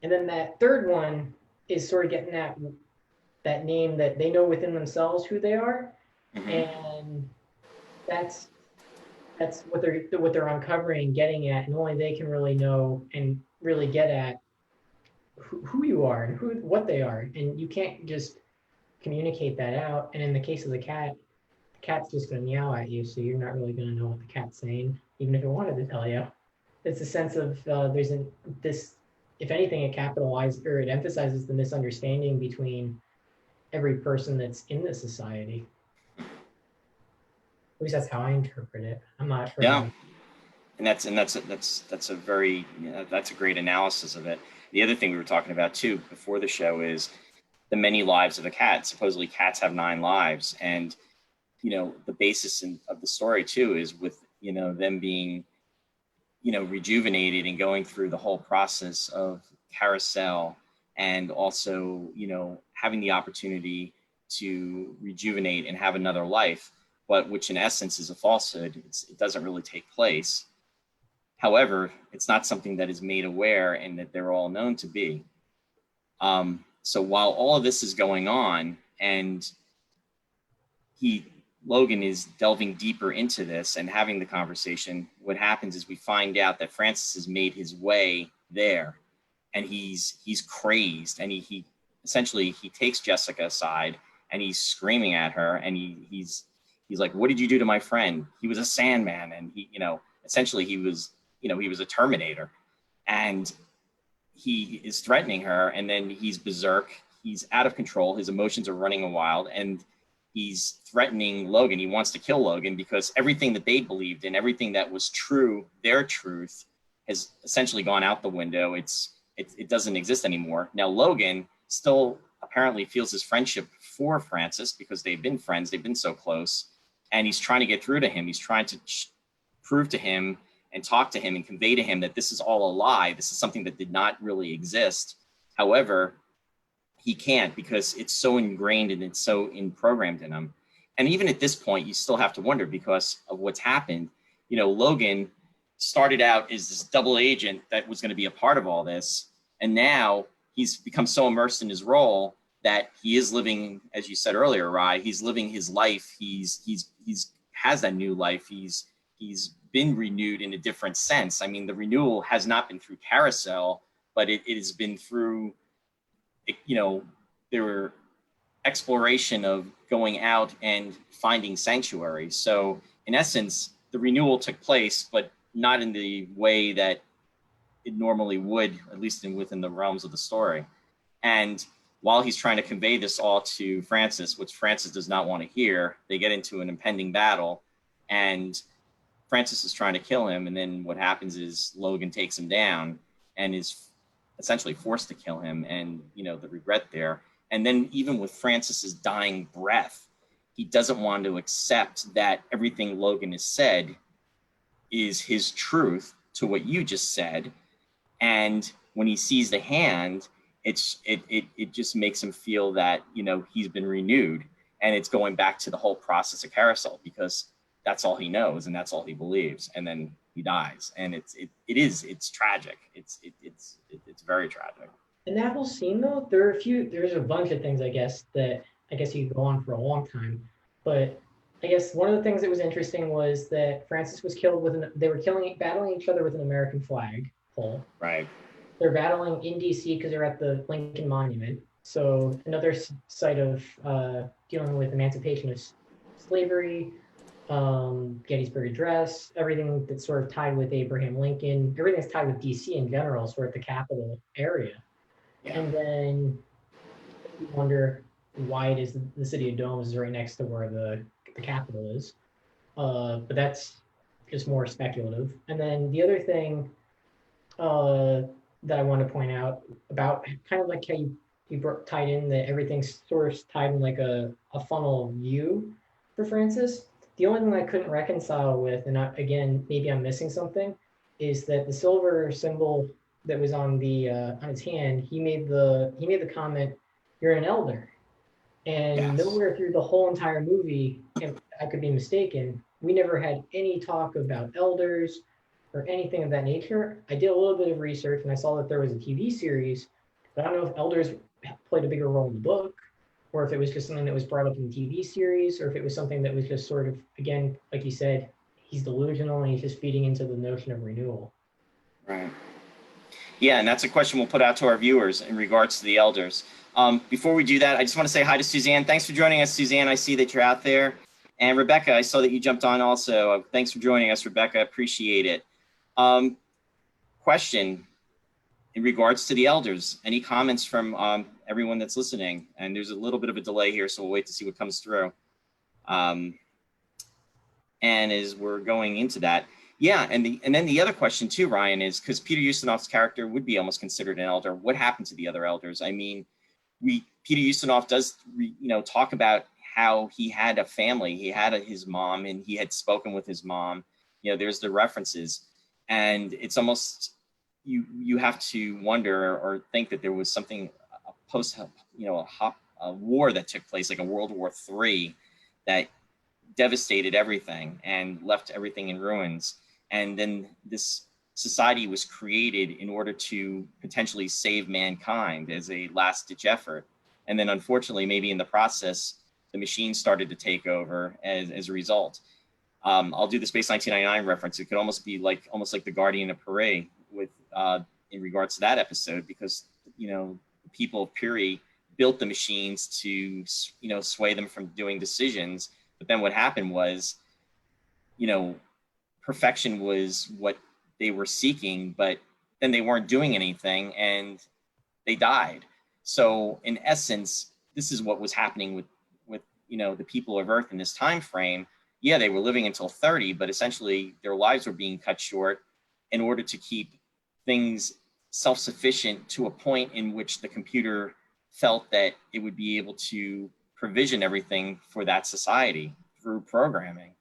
And then that 3rd one is sort of getting that name that they know within themselves who they are. Mm-hmm. And that's what they're uncovering, getting at, and only they can really know and really get at who you are and what they are. And you can't just communicate that out. And in the case of the cat's just going to meow at you, so you're not really going to know what the cat's saying, even if it wanted to tell you. It's a sense of if anything, it capitalizes, or it emphasizes the misunderstanding between every person that's in the society. At least that's how I interpret it. I'm not sure. Yeah, and that's a very, you know, that's a great analysis of it. The other thing we were talking about too before the show is the many lives of a cat. Supposedly cats have 9 lives, and you know, the basis of the story too is with, you know, them being, you know, rejuvenated and going through the whole process of carousel, and also, you know, having the opportunity to rejuvenate and have another life, but which in essence is a falsehood. It doesn't really take place. However, it's not something that is made aware and that they're all known to be. So while all of this is going on, and Logan is delving deeper into this and having the conversation, what happens is we find out that Francis has made his way there, and he's crazed, and he essentially takes Jessica aside and he's screaming at her, and he's like, what did you do to my friend? He was a Sandman, and he, you know, essentially he was a Terminator, and he is threatening her, and then he's berserk, he's out of control, his emotions are running wild, and he's threatening Logan. He wants to kill Logan because everything that they believed in, everything that was true, their truth, has essentially gone out the window. It doesn't exist anymore. Now Logan still apparently feels his friendship for Francis because they've been friends, they've been so close, and he's trying to get through to him. He's trying to prove to him and talk to him and convey to him that this is all a lie. This is something that did not really exist. However, he can't, because it's so ingrained and it's so programmed in him. And even at this point, you still have to wonder, because of what's happened. You know, Logan started out as this double agent that was going to be a part of all this, and now he's become so immersed in his role that he is living, as you said earlier, Rye, he's living his life. He's has that new life. He's been renewed in a different sense. I mean, the renewal has not been through carousel, but it has been through, you know, there were exploration of going out and finding sanctuary. So in essence, the renewal took place, but not in the way that it normally would, at least within the realms of the story. And while he's trying to convey this all to Francis, which Francis does not want to hear, they get into an impending battle, and Francis is trying to kill him. And then what happens is Logan takes him down and is essentially forced to kill him, and the regret there. And then even with Francis's dying breath, he doesn't want to accept that everything Logan has said is his truth to what you just said. And when he sees the hand, it just makes him feel that he's been renewed, and it's going back to the whole process of Carousel, because that's all he knows and that's all he believes, and then he dies. And it's tragic. It's very tragic. In that whole scene, though, there's a bunch of things, I guess you could go on for a long time. But I guess one of the things that was interesting was that Francis was killed they were battling each other with an American flag pole. Right. They're battling in DC because they're at the Lincoln Monument. So another site of dealing with emancipation of slavery, Gettysburg Address, everything that's sort of tied with Abraham Lincoln, everything's tied with DC in general, sort of the capital area. Yeah. And then you wonder why it is the City of Domes is right next to where the capital is. But that's just more speculative. And then the other thing that I want to point out about kind of like how you tied in that everything's sort of tied in like a funnel view for Francis. The only thing I couldn't reconcile with, and again, maybe I'm missing something, is that the silver symbol that was on his hand, he made the comment, "You're an elder," and yes. Nowhere through the whole entire movie, if I could be mistaken, we never had any talk about elders or anything of that nature. I did a little bit of research and I saw that there was a TV series, but I don't know if elders played a bigger role in the book, or if it was just something that was brought up in the TV series, or if it was something that was just sort of, again, like you said, he's delusional and he's just feeding into the notion of renewal. Right. Yeah, and that's a question we'll put out to our viewers in regards to the elders. Before we do that, I just want to say hi to Suzanne. Thanks for joining us, Suzanne. I see that you're out there. And Rebecca, I saw that you jumped on also. Thanks for joining us, Rebecca. Appreciate it. Question in regards to the elders. Any comments from everyone that's listening? And there's a little bit of a delay here, so we'll wait to see what comes through. And as we're going into that, yeah, and then the other question too, Ryan, is because Peter Ustinov's character would be almost considered an elder. What happened to the other elders? I mean, Peter Ustinov does talk about how he had a family. He had his mom, and he had spoken with his mom. There's the references, and it's almost you have to wonder or think that there was something a war that took place, like a World War III, that devastated everything and left everything in ruins. And then this society was created in order to potentially save mankind as a last-ditch effort. And then unfortunately, maybe in the process, the machines started to take over as a result. I'll do the Space 1999 reference. It could almost be almost like the Guardian of Pare with in regards to that episode, because the people of Puri built the machines to sway them from doing decisions. But then what happened was, perfection was what they were seeking, but then they weren't doing anything and they died. So in essence, this is what was happening with the people of Earth in this time frame. Yeah, they were living until 30, but essentially their lives were being cut short in order to keep things self-sufficient to a point in which the computer felt that it would be able to provision everything for that society through programming.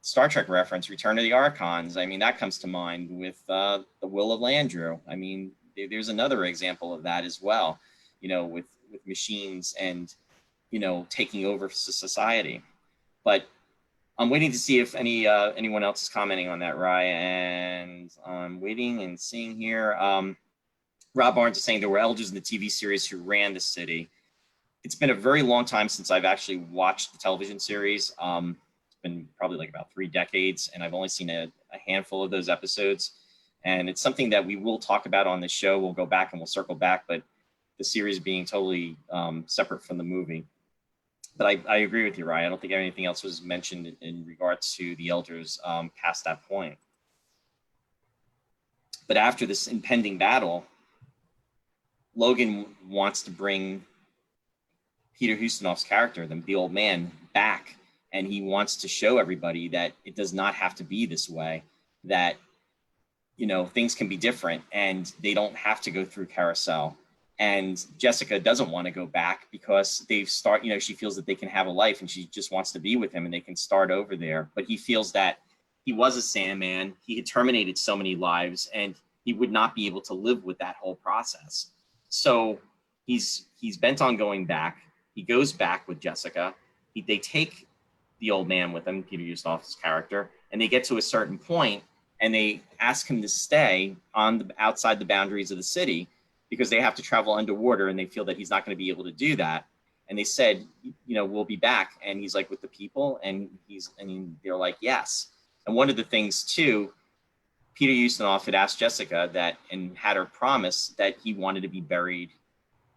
Star Trek reference, Return of the Archons. I mean, that comes to mind with the Will of Landru. I mean, there's another example of that as well, with machines and, taking over society. But I'm waiting to see if anyone else is commenting on that, Ryan. And I'm waiting and seeing here. Rob Barnes is saying there were elders in the TV series who ran the city. It's been a very long time since I've actually watched the television series. It's been probably like about 3 decades, and I've only seen a handful of those episodes. And it's something that we will talk about on the show. We'll go back and we'll circle back, but the series being totally separate from the movie. But I agree with you, Ryan. I don't think anything else was mentioned in regards to the elders past that point. But after this impending battle, Logan wants to bring Peter Ustinov's character, the old man, back. And he wants to show everybody that it does not have to be this way, that, you know, things can be different and they don't have to go through Carousel. And Jessica doesn't want to go back because she feels that they can have a life and she just wants to be with him and they can start over there. But he feels that he was a Sandman. He had terminated so many lives and he would not be able to live with that whole process. So he's bent on going back. He goes back with Jessica. They take the old man with him, Peter Ustinov's character, and they get to a certain point and they ask him to stay outside the boundaries of the city because they have to travel underwater and they feel that he's not going to be able to do that. And they said, you know, we'll be back. And he's like, with the people? And they're like, yes. And one of the things too, Peter Ustinov had asked Jessica and had her promise that he wanted to be buried,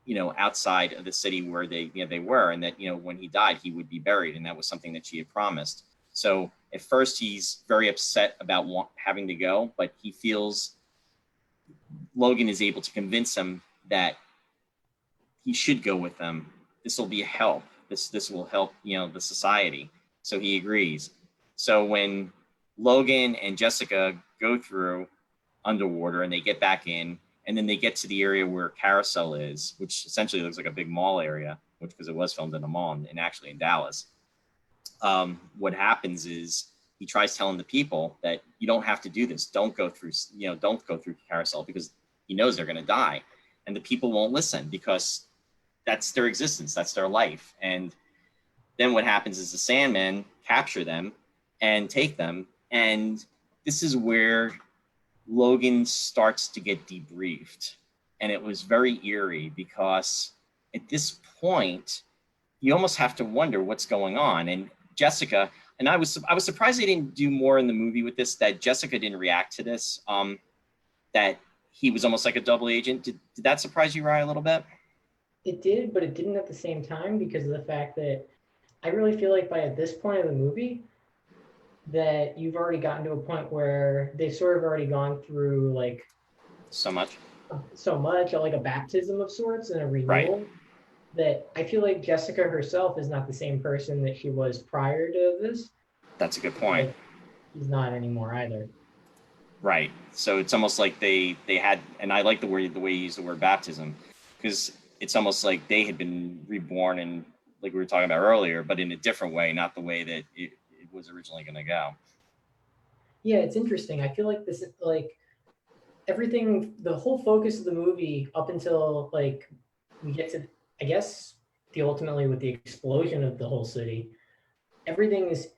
you know, outside of the city where they were, and that, you know, when he died, he would be buried. And that was something that she had promised. So at first he's very upset about having to go, but he feels Logan is able to convince him that he should go with them. This will be a help. This will help, you know, the society. So he agrees. So when Logan and Jessica go through underwater and they get back in, and then they get to the area where Carousel is, which essentially looks like a big mall area, because it was filmed in a mall and actually in Dallas. What happens is he tries telling the people that you don't have to do this. Don't go through Carousel, because he knows they're going to die. And the people won't listen because that's their existence. That's their life. And then what happens is the Sandmen capture them and take them. And this is where Logan starts to get debriefed. And it was very eerie because at this point, you almost have to wonder what's going on. And Jessica, and I was surprised they didn't do more in the movie with this, that Jessica didn't react to this, that he was almost like a double agent. Did that surprise you, Ryan, a little bit? It did, but it didn't at the same time, because of the fact that I really feel like by this point of the movie that you've already gotten to a point where they've sort of already gone through like so much, like a baptism of sorts and a renewal. Right. That I feel like Jessica herself is not the same person that she was prior to this. That's a good point. Like, she's not anymore either. Right. So it's almost like they had, and I like the way you use the word baptism, because it's almost like they had been reborn, and like we were talking about earlier, but in a different way, not the way that it was originally going to go. Yeah, it's interesting. I feel like this is like everything, the whole focus of the movie up until like we get to, I guess, ultimately with the explosion of the whole city, everything is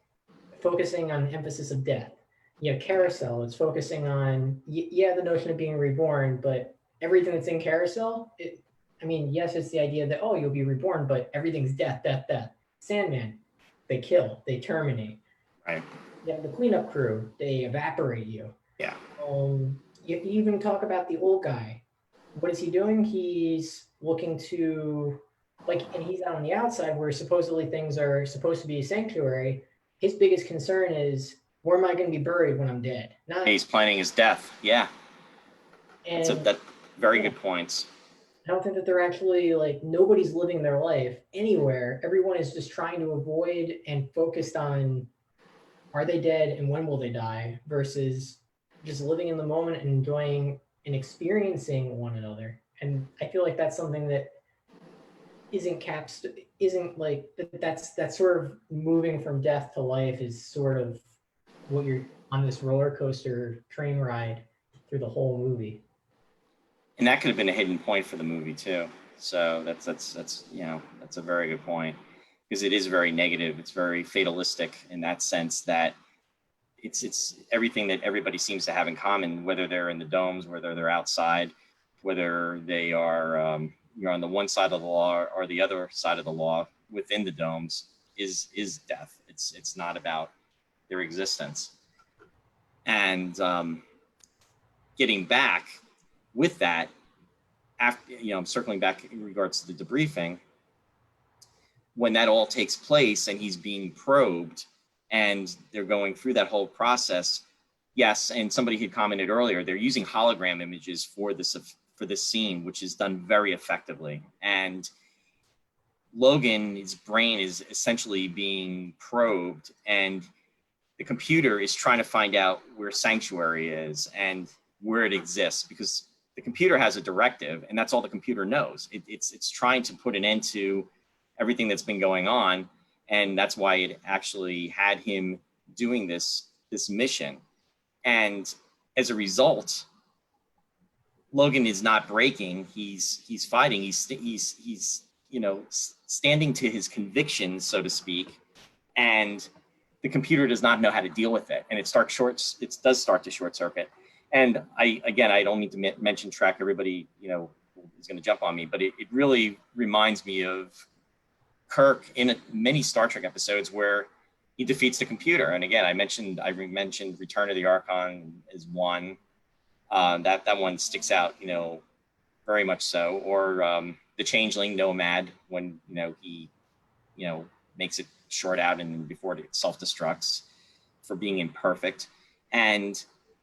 focusing on emphasis of death. You know, Carousel, it's focusing on, the notion of being reborn, but everything that's in Carousel, yes, it's the idea that, oh, you'll be reborn, but everything's death, death, death. Sandman, they kill, they terminate. Right. You have the cleanup crew, they evaporate you. Yeah. You even talk about the old guy. What is he doing? He's looking to, and he's out on the outside where supposedly things are supposed to be a sanctuary. His biggest concern is, where am I going to be buried when I'm dead? He's planning his death. Yeah. And that's very good points. I don't think that they're actually nobody's living their life anywhere. Everyone is just trying to avoid and focused on, are they dead and when will they die, versus just living in the moment and enjoying and experiencing one another. And I feel like that's something that that's sort of moving from death to life is sort of what you're on this roller coaster train ride through the whole movie. And that could have been a hidden point for the movie too. So that's a very good point, because it is very negative. It's very fatalistic in that sense that it's everything that everybody seems to have in common, whether they're in the domes, whether they're outside, whether they are you're on the one side of the law or the other side of the law within the domes is death. It's not about their existence. And getting back with that, after, I'm circling back in regards to the debriefing, when that all takes place and he's being probed and they're going through that whole process. Yes, and somebody had commented earlier, they're using hologram images for this scene, which is done very effectively. And Logan's brain is essentially being probed, and the computer is trying to find out where Sanctuary is and where it exists, because the computer has a directive, and that's all the computer knows. It's trying to put an end to everything that's been going on, and that's why it actually had him doing this mission. And as a result, Logan is not breaking. He's fighting. He's standing to his convictions, so to speak, and the computer does not know how to deal with it, and it does start to short circuit. And I don't need to mention track everybody is going to jump on me, but it really reminds me of Kirk in many Star Trek episodes where he defeats the computer. And again, I mentioned Return of the Archon as one. That one sticks out, very much so. Or the Changeling Nomad, when he makes it short out and before it self-destructs for being imperfect. And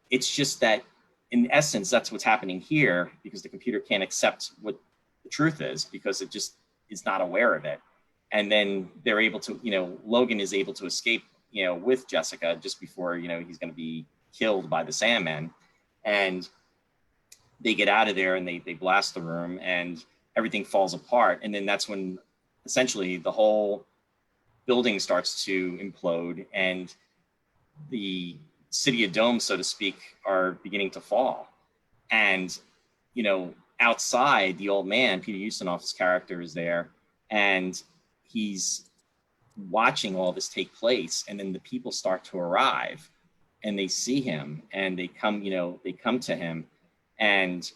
it's just that in essence, that's what's happening here, because the computer can't accept what the truth is, because it just is not aware of it. And then they're able to, Logan is able to escape, with Jessica just before, he's going to be killed by the Sandman. And they get out of there and they blast the room and everything falls apart. And then that's when essentially the whole building starts to implode and the city of domes, so to speak, are beginning to fall. And, outside, the old man, Peter Ustinov's character, is there, and he's watching all this take place. And then the people start to arrive and they see him and they come to him, and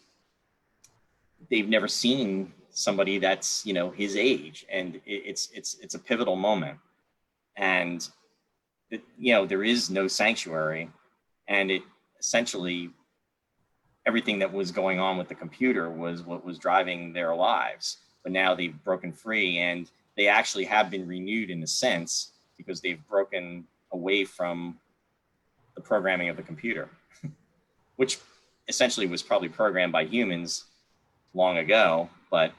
they've never seen somebody that's, his age. And it's a pivotal moment. And there is no sanctuary, and it essentially, everything that was going on with the computer was what was driving their lives. But now they've broken free, and they actually have been renewed in a sense, because they've broken away from the programming of the computer, which essentially was probably programmed by humans long ago, but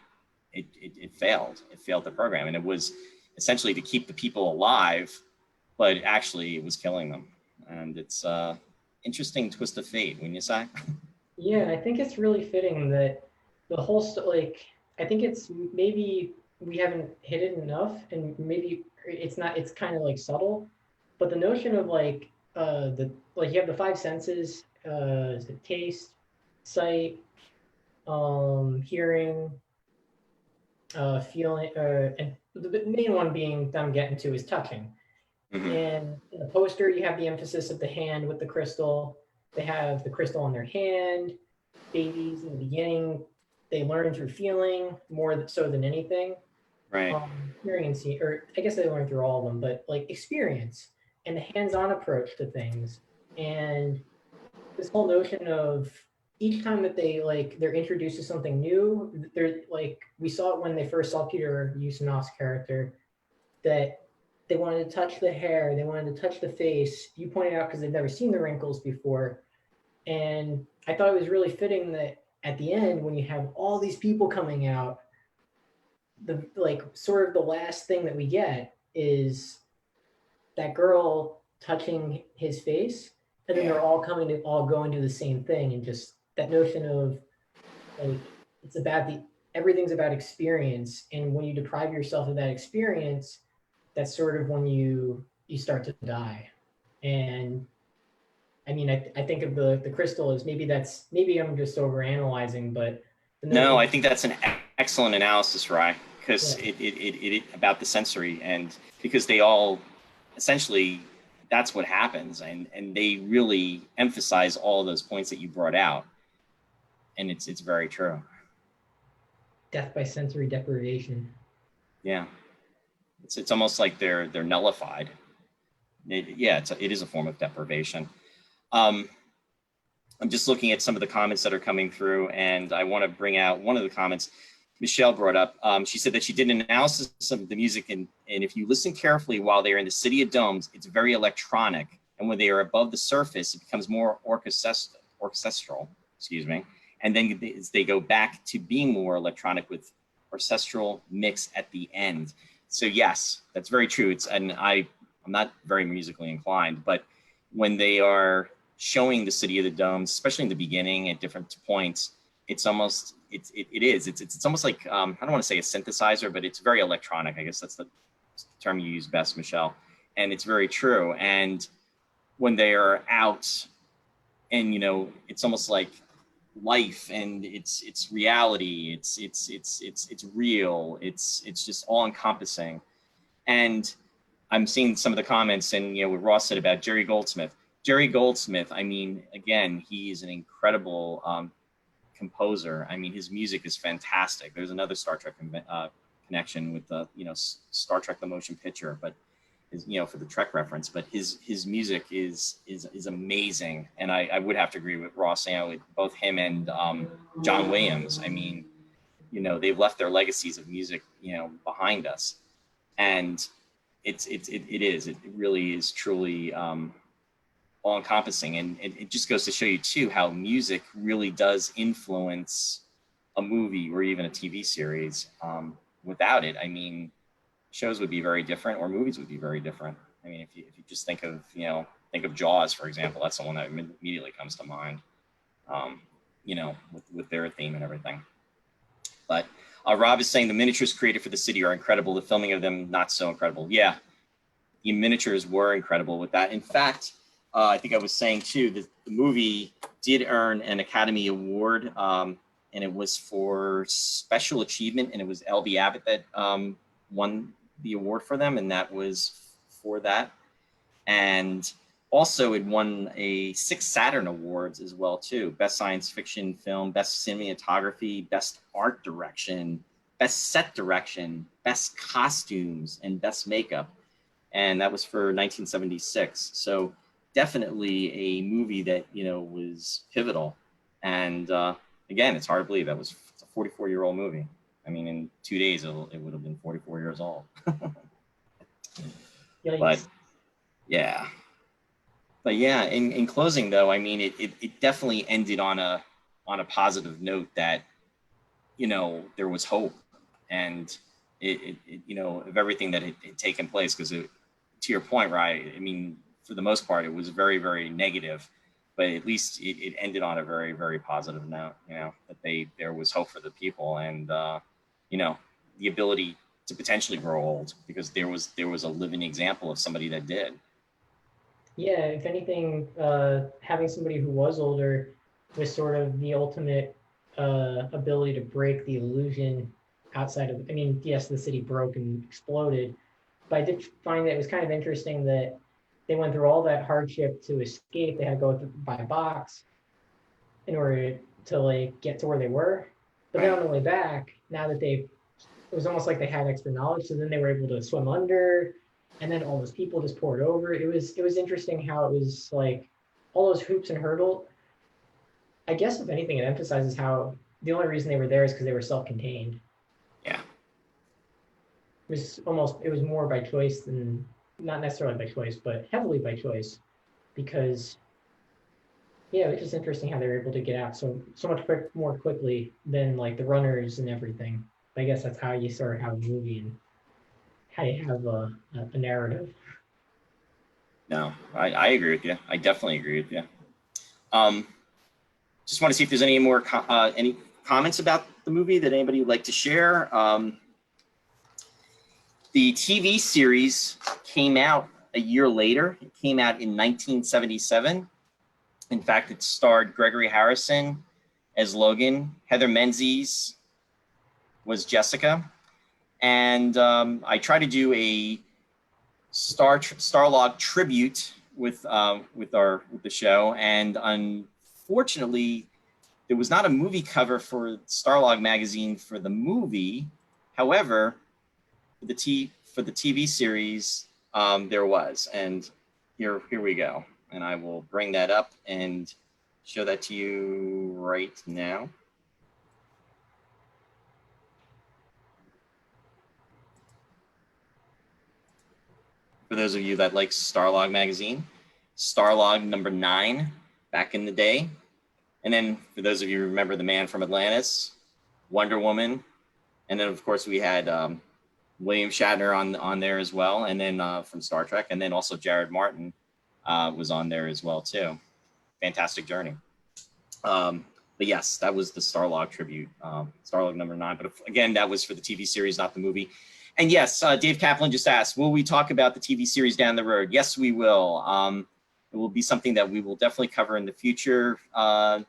it failed. It failed the program, and it was essentially to keep the people alive, but actually it was killing them. And it's interesting twist of fate, wouldn't you say? Yeah, I think it's really fitting that the whole I think it's maybe we haven't hit it enough, and maybe it's kind of like subtle, but the notion of you have the five senses, taste, sight, hearing, feeling, and the main one being that I'm getting to is touching. Mm-hmm. And in the poster, you have the emphasis of the hand with the crystal. They have the crystal on their hand. Babies in the beginning, they learn through feeling more so than anything. Right. Hearing and seeing, or I guess they learn through all of them, but like experience and the hands-on approach to things. And this whole notion of each time that they're introduced to something new, they're like, we saw it when they first saw Peter Ustinov's character, that they wanted to touch the hair, they wanted to touch the face. You pointed out because they've never seen the wrinkles before. And I thought it was really fitting that at the end, when you have all these people coming out, the sort of the last thing that we get is that girl touching his face, and then they're all going to the same thing. And just that notion of it's about everything's about experience. And when you deprive yourself of that experience, that's sort of when you start to die. And I mean, I think of the crystal as maybe I'm just overanalyzing, but no, I think that's an excellent analysis, Rye, because it about the sensory, and because they all essentially, that's what happens, and they really emphasize all of those points that you brought out, and it's very true. Death by sensory deprivation. Yeah, it's almost like they're nullified. It is a form of deprivation. I'm just looking at some of the comments that are coming through, and I want to bring out one of the comments Michelle brought up. She said that she did an analysis of the music, and if you listen carefully while they're in the City of Domes, it's very electronic. And when they are above the surface, it becomes more orchestral, excuse me. And then they go back to being more electronic with orchestral mix at the end. So yes, that's very true. I'm not very musically inclined, but when they are showing the City of the Domes, especially in the beginning at different points, it's almost, it's almost like, I don't want to say a synthesizer, but it's very electronic. I guess that's the term you use best, Michelle. And it's very true. And when they are out and, you know, it's almost like life, and it's reality. It's real. It's just all encompassing. And I'm seeing some of the comments, and, you know, what Ross said about Jerry Goldsmith. Jerry Goldsmith, I mean, again, he is an incredible composer. I mean, his music is fantastic. There's another Star Trek connection with the, you know, Star Trek the Motion Picture, but is, you know, for the Trek reference. But his music is amazing, and I would have to agree with Ross, you know, with both him and John Williams. I mean, you know, they've left their legacies of music, you know, behind us, and it really is truly all-encompassing. And it just goes to show you too how music really does influence a movie or even a TV series. Without it, I mean, shows would be very different, or movies would be very different. I mean, if you just think of, you know, think of Jaws, for example. That's the one that immediately comes to mind, you know, with their theme and everything. But Rob is saying the miniatures created for the city are incredible. The filming of them, not so incredible. Yeah, the miniatures were incredible with that. In fact, I think I was saying too that the movie did earn an Academy Award, and it was for special achievement, and it was L.B. Abbott that won the award for them, and that was for that. And also it won 6 Saturn Awards as well too. Best science fiction film, best cinematography, best art direction, best set direction, best costumes, and best makeup. And that was for 1976. So definitely a movie that, you know, was pivotal. And again, it's hard to believe it's a 44-year-old movie. I mean, in 2 days, it would have been 44 years old. But yeah. But yeah, in closing though, I mean, it definitely ended on a positive note that, you know, there was hope, and it you know, of everything that had taken place. Because to your point, right? I mean, for the most part, it was very, very negative, but at least it ended on a very, very positive note. You know, that there was hope for the people, and you know, the ability to potentially grow old, because there was a living example of somebody that did. Yeah, if anything, having somebody who was older was sort of the ultimate ability to break the illusion outside of, I mean, yes, the city broke and exploded, but I did find that it was kind of interesting that they went through all that hardship to escape. They had to go by box in order to like get to where they were. But then on the way back, now that it was almost like they had extra knowledge, so then they were able to swim under, and then all those people just poured over. It was interesting how it was like all those hoops and hurdles. I guess if anything, it emphasizes how the only reason they were there is because they were self-contained. Yeah. It was more by choice than, not necessarily by choice, but heavily by choice, because yeah, it's just interesting how they were able to get out so much more quickly than like the runners and everything. I guess that's how you sort of have a movie and how you have a narrative. No, I agree with you. I definitely agree with you. Just want to see if there's any more any comments about the movie that anybody would like to share. The TV series came out a year later. It came out in 1977. In fact, it starred Gregory Harrison as Logan. Heather Menzies was Jessica. And I tried to do a Starlog tribute with the show, and unfortunately, there was not a movie cover for Starlog magazine for the movie. However, for the TV series, there was, and here we go. And I will bring that up, and show that to you right now. For those of you that like Starlog magazine, Starlog number 9 back in the day. And then for those of you who remember The Man from Atlantis, Wonder Woman. And then of course we had William Shatner on there as well. And then from Star Trek. And then also Jared Martin was on there as well too. Fantastic journey. But yes, that was the Starlog tribute, Starlog number 9. But again, that was for the TV series, not the movie. And yes, Dave Kaplan just asked, will we talk about the TV series down the road? Yes, we will. It will be something that we will definitely cover in the future. I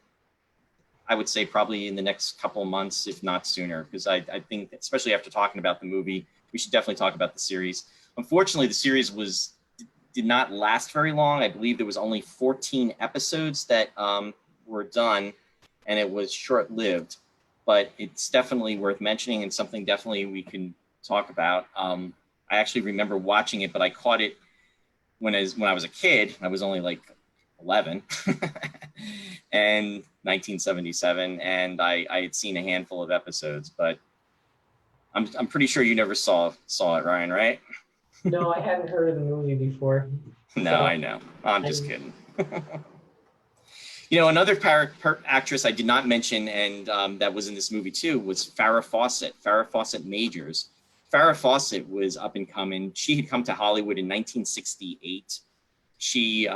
would say probably in the next couple of months, if not sooner, because I think, especially after talking about the movie, we should definitely talk about the series. Unfortunately, the series did not last very long. I believe there was only 14 episodes that were done, and it was short-lived. But it's definitely worth mentioning and something definitely we can talk about. I actually remember watching it, but I caught it when I was a kid. I was only like 11 and 1977, and I had seen a handful of episodes, but I'm pretty sure you never saw it, Ryan, right? No, I hadn't heard of the movie before. No, so I know. I'm just kidding. You know, another actress I did not mention, and that was in this movie too, was Farrah Fawcett Majors. Farrah Fawcett was up and coming. She had come to Hollywood in 1968. She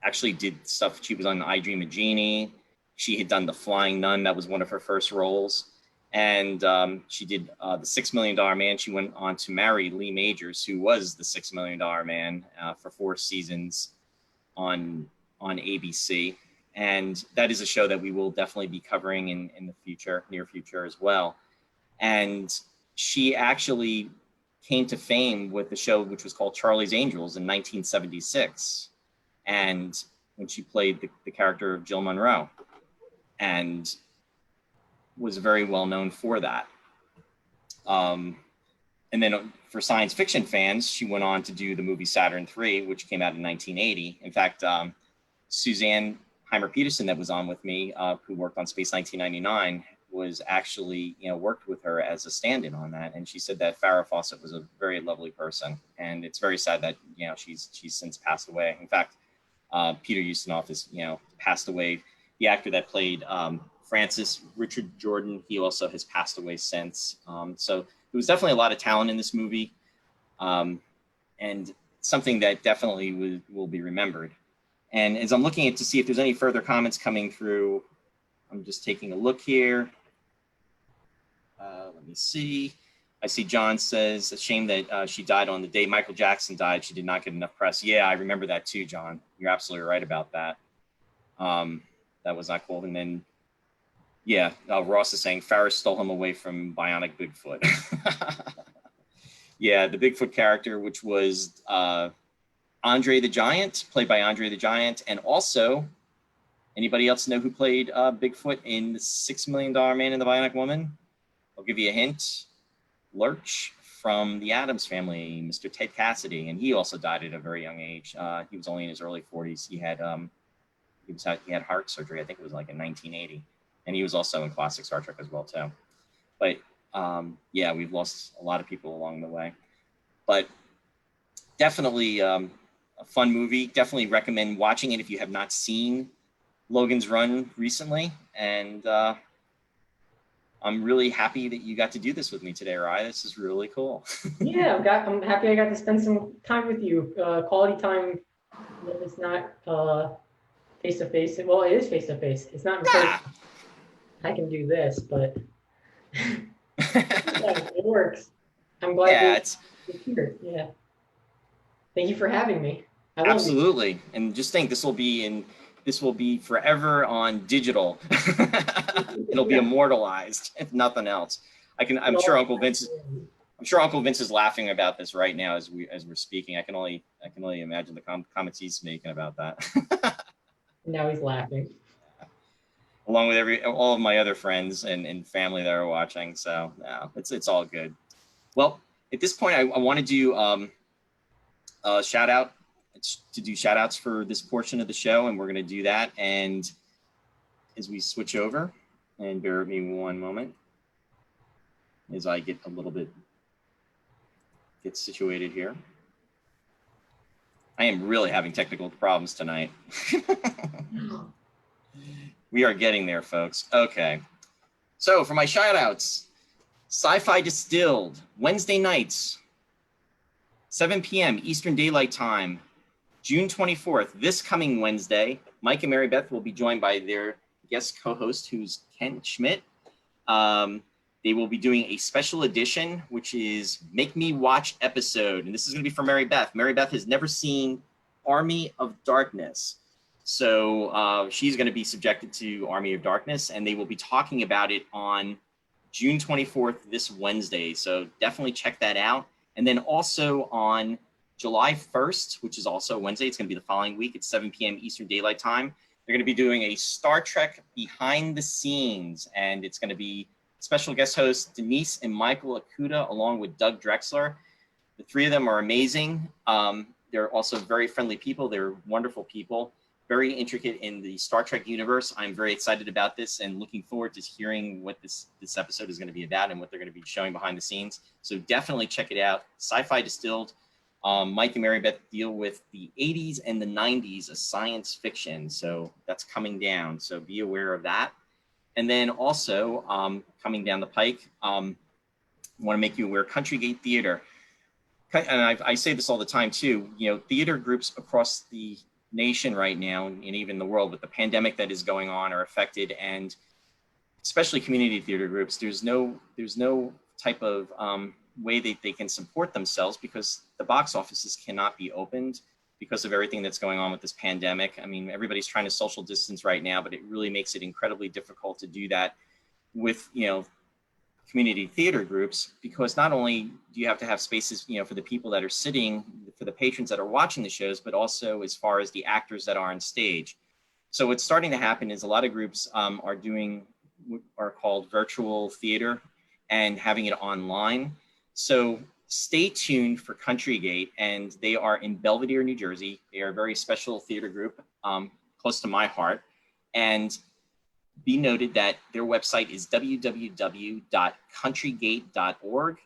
actually did stuff. She was on I Dream of Jeannie. She had done The Flying Nun. That was one of her first roles. And she did The $6 Million Man. She went on to marry Lee Majors, who was The $6 Million Man for 4 seasons on ABC. And that is a show that we will definitely be covering in the future, near future as well. And she actually came to fame with the show which was called Charlie's Angels in 1976. And when she played the character of Jill Monroe, and was very well known for that. And then for science fiction fans, she went on to do the movie Saturn III, which came out in 1980. In fact, Suzanne Heimer-Peterson, that was on with me, who worked on Space 1999, was actually, worked with her as a stand-in on that. And she said that Farrah Fawcett was a very lovely person. And it's very sad that, she's since passed away. In fact, Peter Ustinov is, passed away. The actor that played Francis, Richard Jordan, he also has passed away since. So there was definitely a lot of talent in this movie, and something that definitely will be remembered. And as I'm looking at to see if there's any further comments coming through, I'm just taking a look here. Let me see. I see John says, a shame that she died on the day Michael Jackson died. She did not get enough press. Yeah, I remember that too, John. You're absolutely right about that. That was not cool. And then, yeah, Ross is saying Farrah stole him away from Bionic Bigfoot. Yeah, the Bigfoot character, which was Andre the Giant, played by Andre the Giant. And also, anybody else know who played Bigfoot in The $6 Million Man and the Bionic Woman? I'll give you a hint. Lurch from the Addams Family, Mr. Ted Cassidy, and he also died at a very young age. He was only in his early 40s. He had heart surgery. I think it was like in 1980, and he was also in classic Star Trek as well too. But yeah, we've lost a lot of people along the way. But definitely a fun movie. Definitely recommend watching it if you have not seen Logan's Run recently. And I'm really happy that you got to do this with me today, Ryan. This is really cool. Yeah, I'm happy I got to spend some time with you. Quality time. It's not face-to-face. Well, it is face-to-face. It's not in person. I can do this, but yeah, it works. I'm glad you're here. Yeah. Thank you for having me. Absolutely. And just think, this will be forever on digital. It'll be immortalized, if nothing else. I'm sure Uncle Vince is laughing about this right now as we're speaking. I can only imagine the comments he's making about that. Now he's laughing. Along with all of my other friends and family that are watching. So no, it's all good. Well, at this point, I want to do a shout out to do shout outs for this portion of the show, and we're going to do that. And as we switch over, and bear with me one moment as I get a little bit situated here. I am really having technical problems tonight. We are getting there, folks. Okay. So for my shout outs, Sci-Fi Distilled, Wednesday nights, 7 p.m. Eastern Daylight Time, June 24th, this coming Wednesday. Mike and Mary Beth will be joined by their guest co-host, who's Ken Schmidt. They will be doing a special edition, which is Make Me Watch episode. And this is going to be for Mary Beth. Mary Beth has never seen Army of Darkness. So she's going to be subjected to Army of Darkness, and they will be talking about it on June 24th, this Wednesday. So definitely check that out. And then also on July 1st, which is also Wednesday, it's going to be the following week at 7 p.m. Eastern Daylight Time. They're going to be doing a Star Trek behind the scenes, and it's going to be special guest hosts Denise and Michael Akuda, along with Doug Drexler. The three of them are amazing. They're also very friendly people. They're wonderful people, very intricate in the Star Trek universe. I'm very excited about this and looking forward to hearing what this episode is going to be about and what they're going to be showing behind the scenes. So definitely check it out. Sci-Fi Distilled. Mike and Mary Beth deal with the 80s and the 90s of science fiction. So that's coming down. So be aware of that. And then also coming down the pike, I want to make you aware, Country Gate Theater. And I say this all the time too, you know, theater groups across the nation right now, and even the world with the pandemic that is going on, are affected, and especially community theater groups, there's no type of way that they can support themselves because the box offices cannot be opened because of everything that's going on with this pandemic. I mean, everybody's trying to social distance right now, but it really makes it incredibly difficult to do that with, you know, community theater groups, because not only do you have to have spaces, you know, for the people that are sitting, for the patrons that are watching the shows, but also as far as the actors that are on stage. So what's starting to happen is a lot of groups are doing what are called virtual theater and having it online. So stay tuned for Country Gate, and they are in Belvedere, New Jersey. They are a very special theater group, close to my heart. And be noted that their website is www.countrygate.org.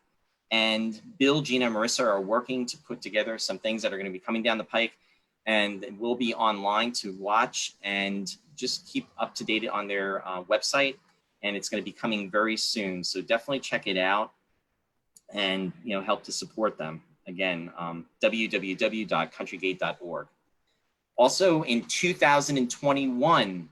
And Bill, Gina, and Marissa are working to put together some things that are going to be coming down the pike, and will be online to watch, and just keep up to date on their website. And it's going to be coming very soon. So definitely check it out and, you know, help to support them. Again, www.countrygate.org. Also in 2021,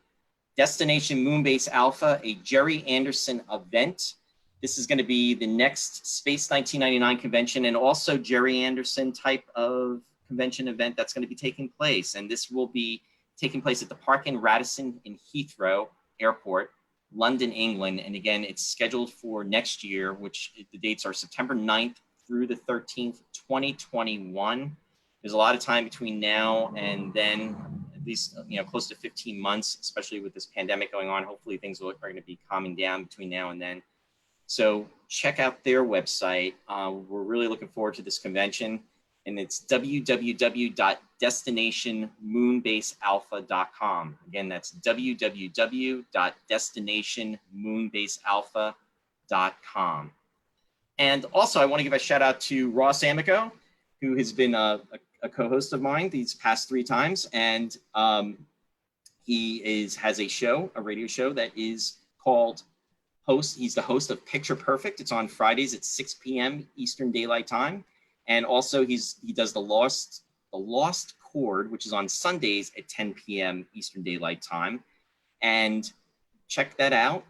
Destination Moonbase Alpha, a Jerry Anderson event. This is going to be the next Space 1999 convention, and also Jerry Anderson type of convention event that's going to be taking place. And this will be taking place at the Park in Radisson in Heathrow Airport, London, England. And again, it's scheduled for next year, which the dates are September 9th through the 13th, 2021. There's a lot of time between now and then, at least, you know, close to 15 months, especially with this pandemic going on. Hopefully things are going to be calming down between now and then. So check out their website. We're really looking forward to this convention, and it's www.destinationmoonbasealpha.com. Again, that's www.destinationmoonbasealpha.com. And also, I want to give a shout out to Ross Amico, who has been a co-host of mine these past 3 times. And he has a show, a radio show that is called he's the host of Picture Perfect. It's on Fridays at 6 p.m. Eastern Daylight Time. And also he does the Lost Chord, which is on Sundays at 10 p.m. Eastern Daylight Time. And check that out.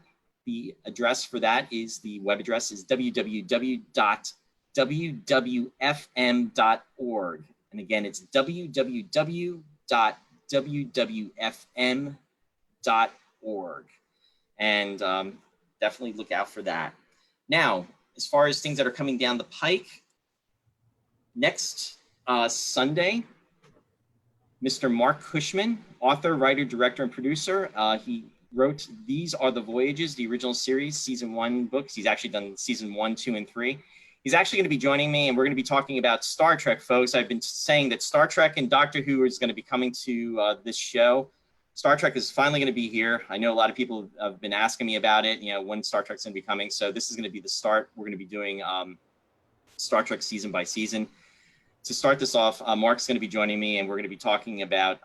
The address for that is, the web address is www.wwfm.org. And again, it's www.wwfm.org. And definitely look out for that. Now, as far as things that are coming down the pike, next Sunday, Mr. Mark Cushman, author, writer, director, and producer, he wrote These Are the Voyages, the original series, season 1 books. He's actually done season 1, 2, and 3. He's actually going to be joining me, and we're going to be talking about Star Trek, folks. I've been saying that Star Trek and Doctor Who is going to be coming to this show. Star Trek is finally going to be here. I know a lot of people have been asking me about it, when Star Trek's going to be coming. So this is going to be the start. We're going to be doing Star Trek season by season. To start this off, Mark's going to be joining me, and we're going to be talking about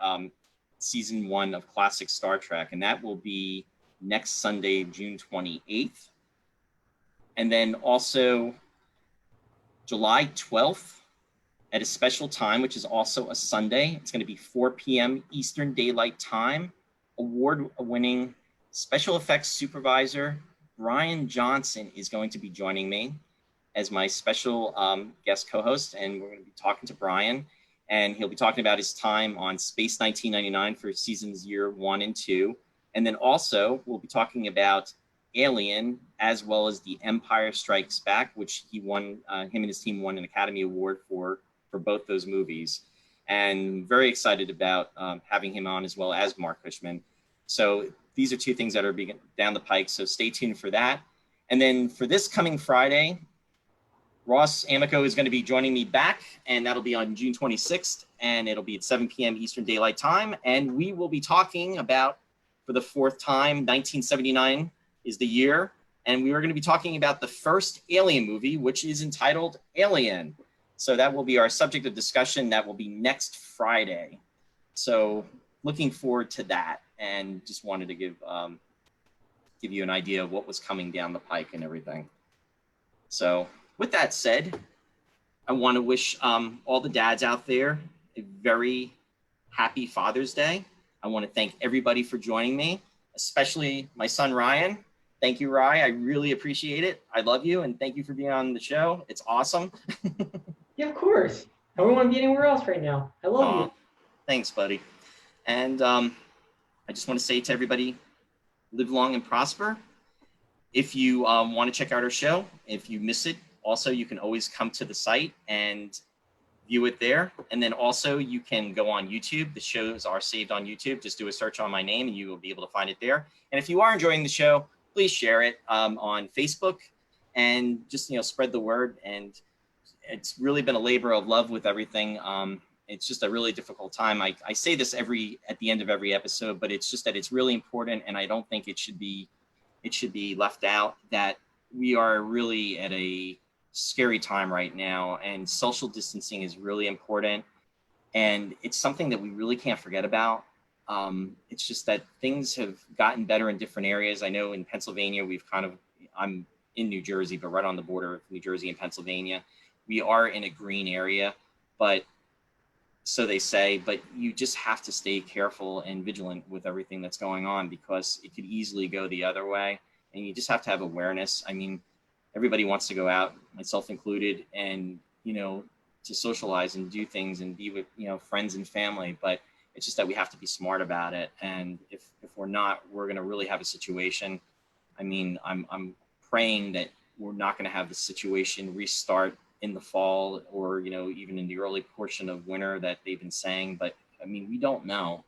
season 1 of classic Star Trek, and that will be next Sunday, June 28th. And then also July 12th at a special time, which is also a Sunday. It's going to be 4 p.m. Eastern Daylight Time. Award-winning special effects supervisor Brian Johnson is going to be joining me as my special guest co-host, and we're going to be talking to Brian, and he'll be talking about his time on Space 1999 for seasons year 1 and 2. And then also we'll be talking about Alien, as well as The Empire Strikes Back, which he won, him and his team won an Academy Award for both those movies. And very excited about having him on, as well as Mark Cushman. So these are 2 things that are being down the pike, so stay tuned for that. And then for this coming Friday, Ross Amico is going to be joining me back, and that'll be on June 26th, and it'll be at 7 p.m. Eastern Daylight Time. And we will be talking about, for the 4th time, 1979 is the year, and we are going to be talking about the first Alien movie, which is entitled Alien. So that will be our subject of discussion. That will be next Friday. So looking forward to that, and just wanted to give you an idea of what was coming down the pike and everything. So with that said, I want to wish all the dads out there a very happy Father's Day. I want to thank everybody for joining me, especially my son, Ryan. Thank you, Rye. I really appreciate it. I love you, and thank you for being on the show. It's awesome. Yeah, of course. I wouldn't want to be anywhere else right now. I love you. Thanks, buddy. And I just want to say to everybody, live long and prosper. If you want to check out our show, if you miss it, also you can always come to the site and view it there. And then also you can go on YouTube. The shows are saved on YouTube. Just do a search on my name and you will be able to find it there. And if you are enjoying the show, please share it on Facebook and just, spread the word. And it's really been a labor of love with everything. It's just a really difficult time. I say this at the end of every episode, but it's just that it's really important, and I don't think it should be left out, that we are really at a scary time right now, and social distancing is really important, and it's something that we really can't forget about. It's just that things have gotten better in different areas. I know in Pennsylvania, I'm in New Jersey, but right on the border of New Jersey and Pennsylvania, we are in a green area, but so they say, but you just have to stay careful and vigilant with everything that's going on, because it could easily go the other way, and you just have to have awareness. I mean, everybody wants to go out, myself included, and, to socialize and do things and be with, friends and family, but it's just that we have to be smart about it. And if we're not, we're going to really have a situation. I mean, I'm praying that we're not going to have the situation restart in the fall, or, even in the early portion of winter that they've been saying. But I mean, we don't know.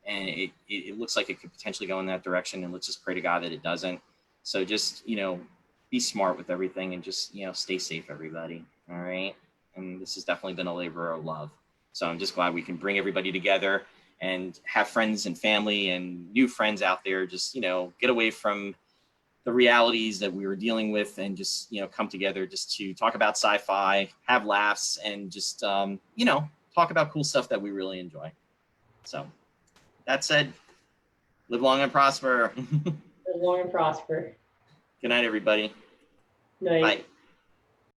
And it looks like it could potentially go in that direction, and let's just pray to God that it doesn't. So just, be smart with everything, and just, stay safe, everybody. All right. And this has definitely been a labor of love. So I'm just glad we can bring everybody together and have friends and family and new friends out there, just, get away from the realities that we were dealing with, and just, come together just to talk about sci-fi, have laughs, and just, talk about cool stuff that we really enjoy. So that said, live long and prosper. Live long and prosper. Good night, everybody. Night. Bye.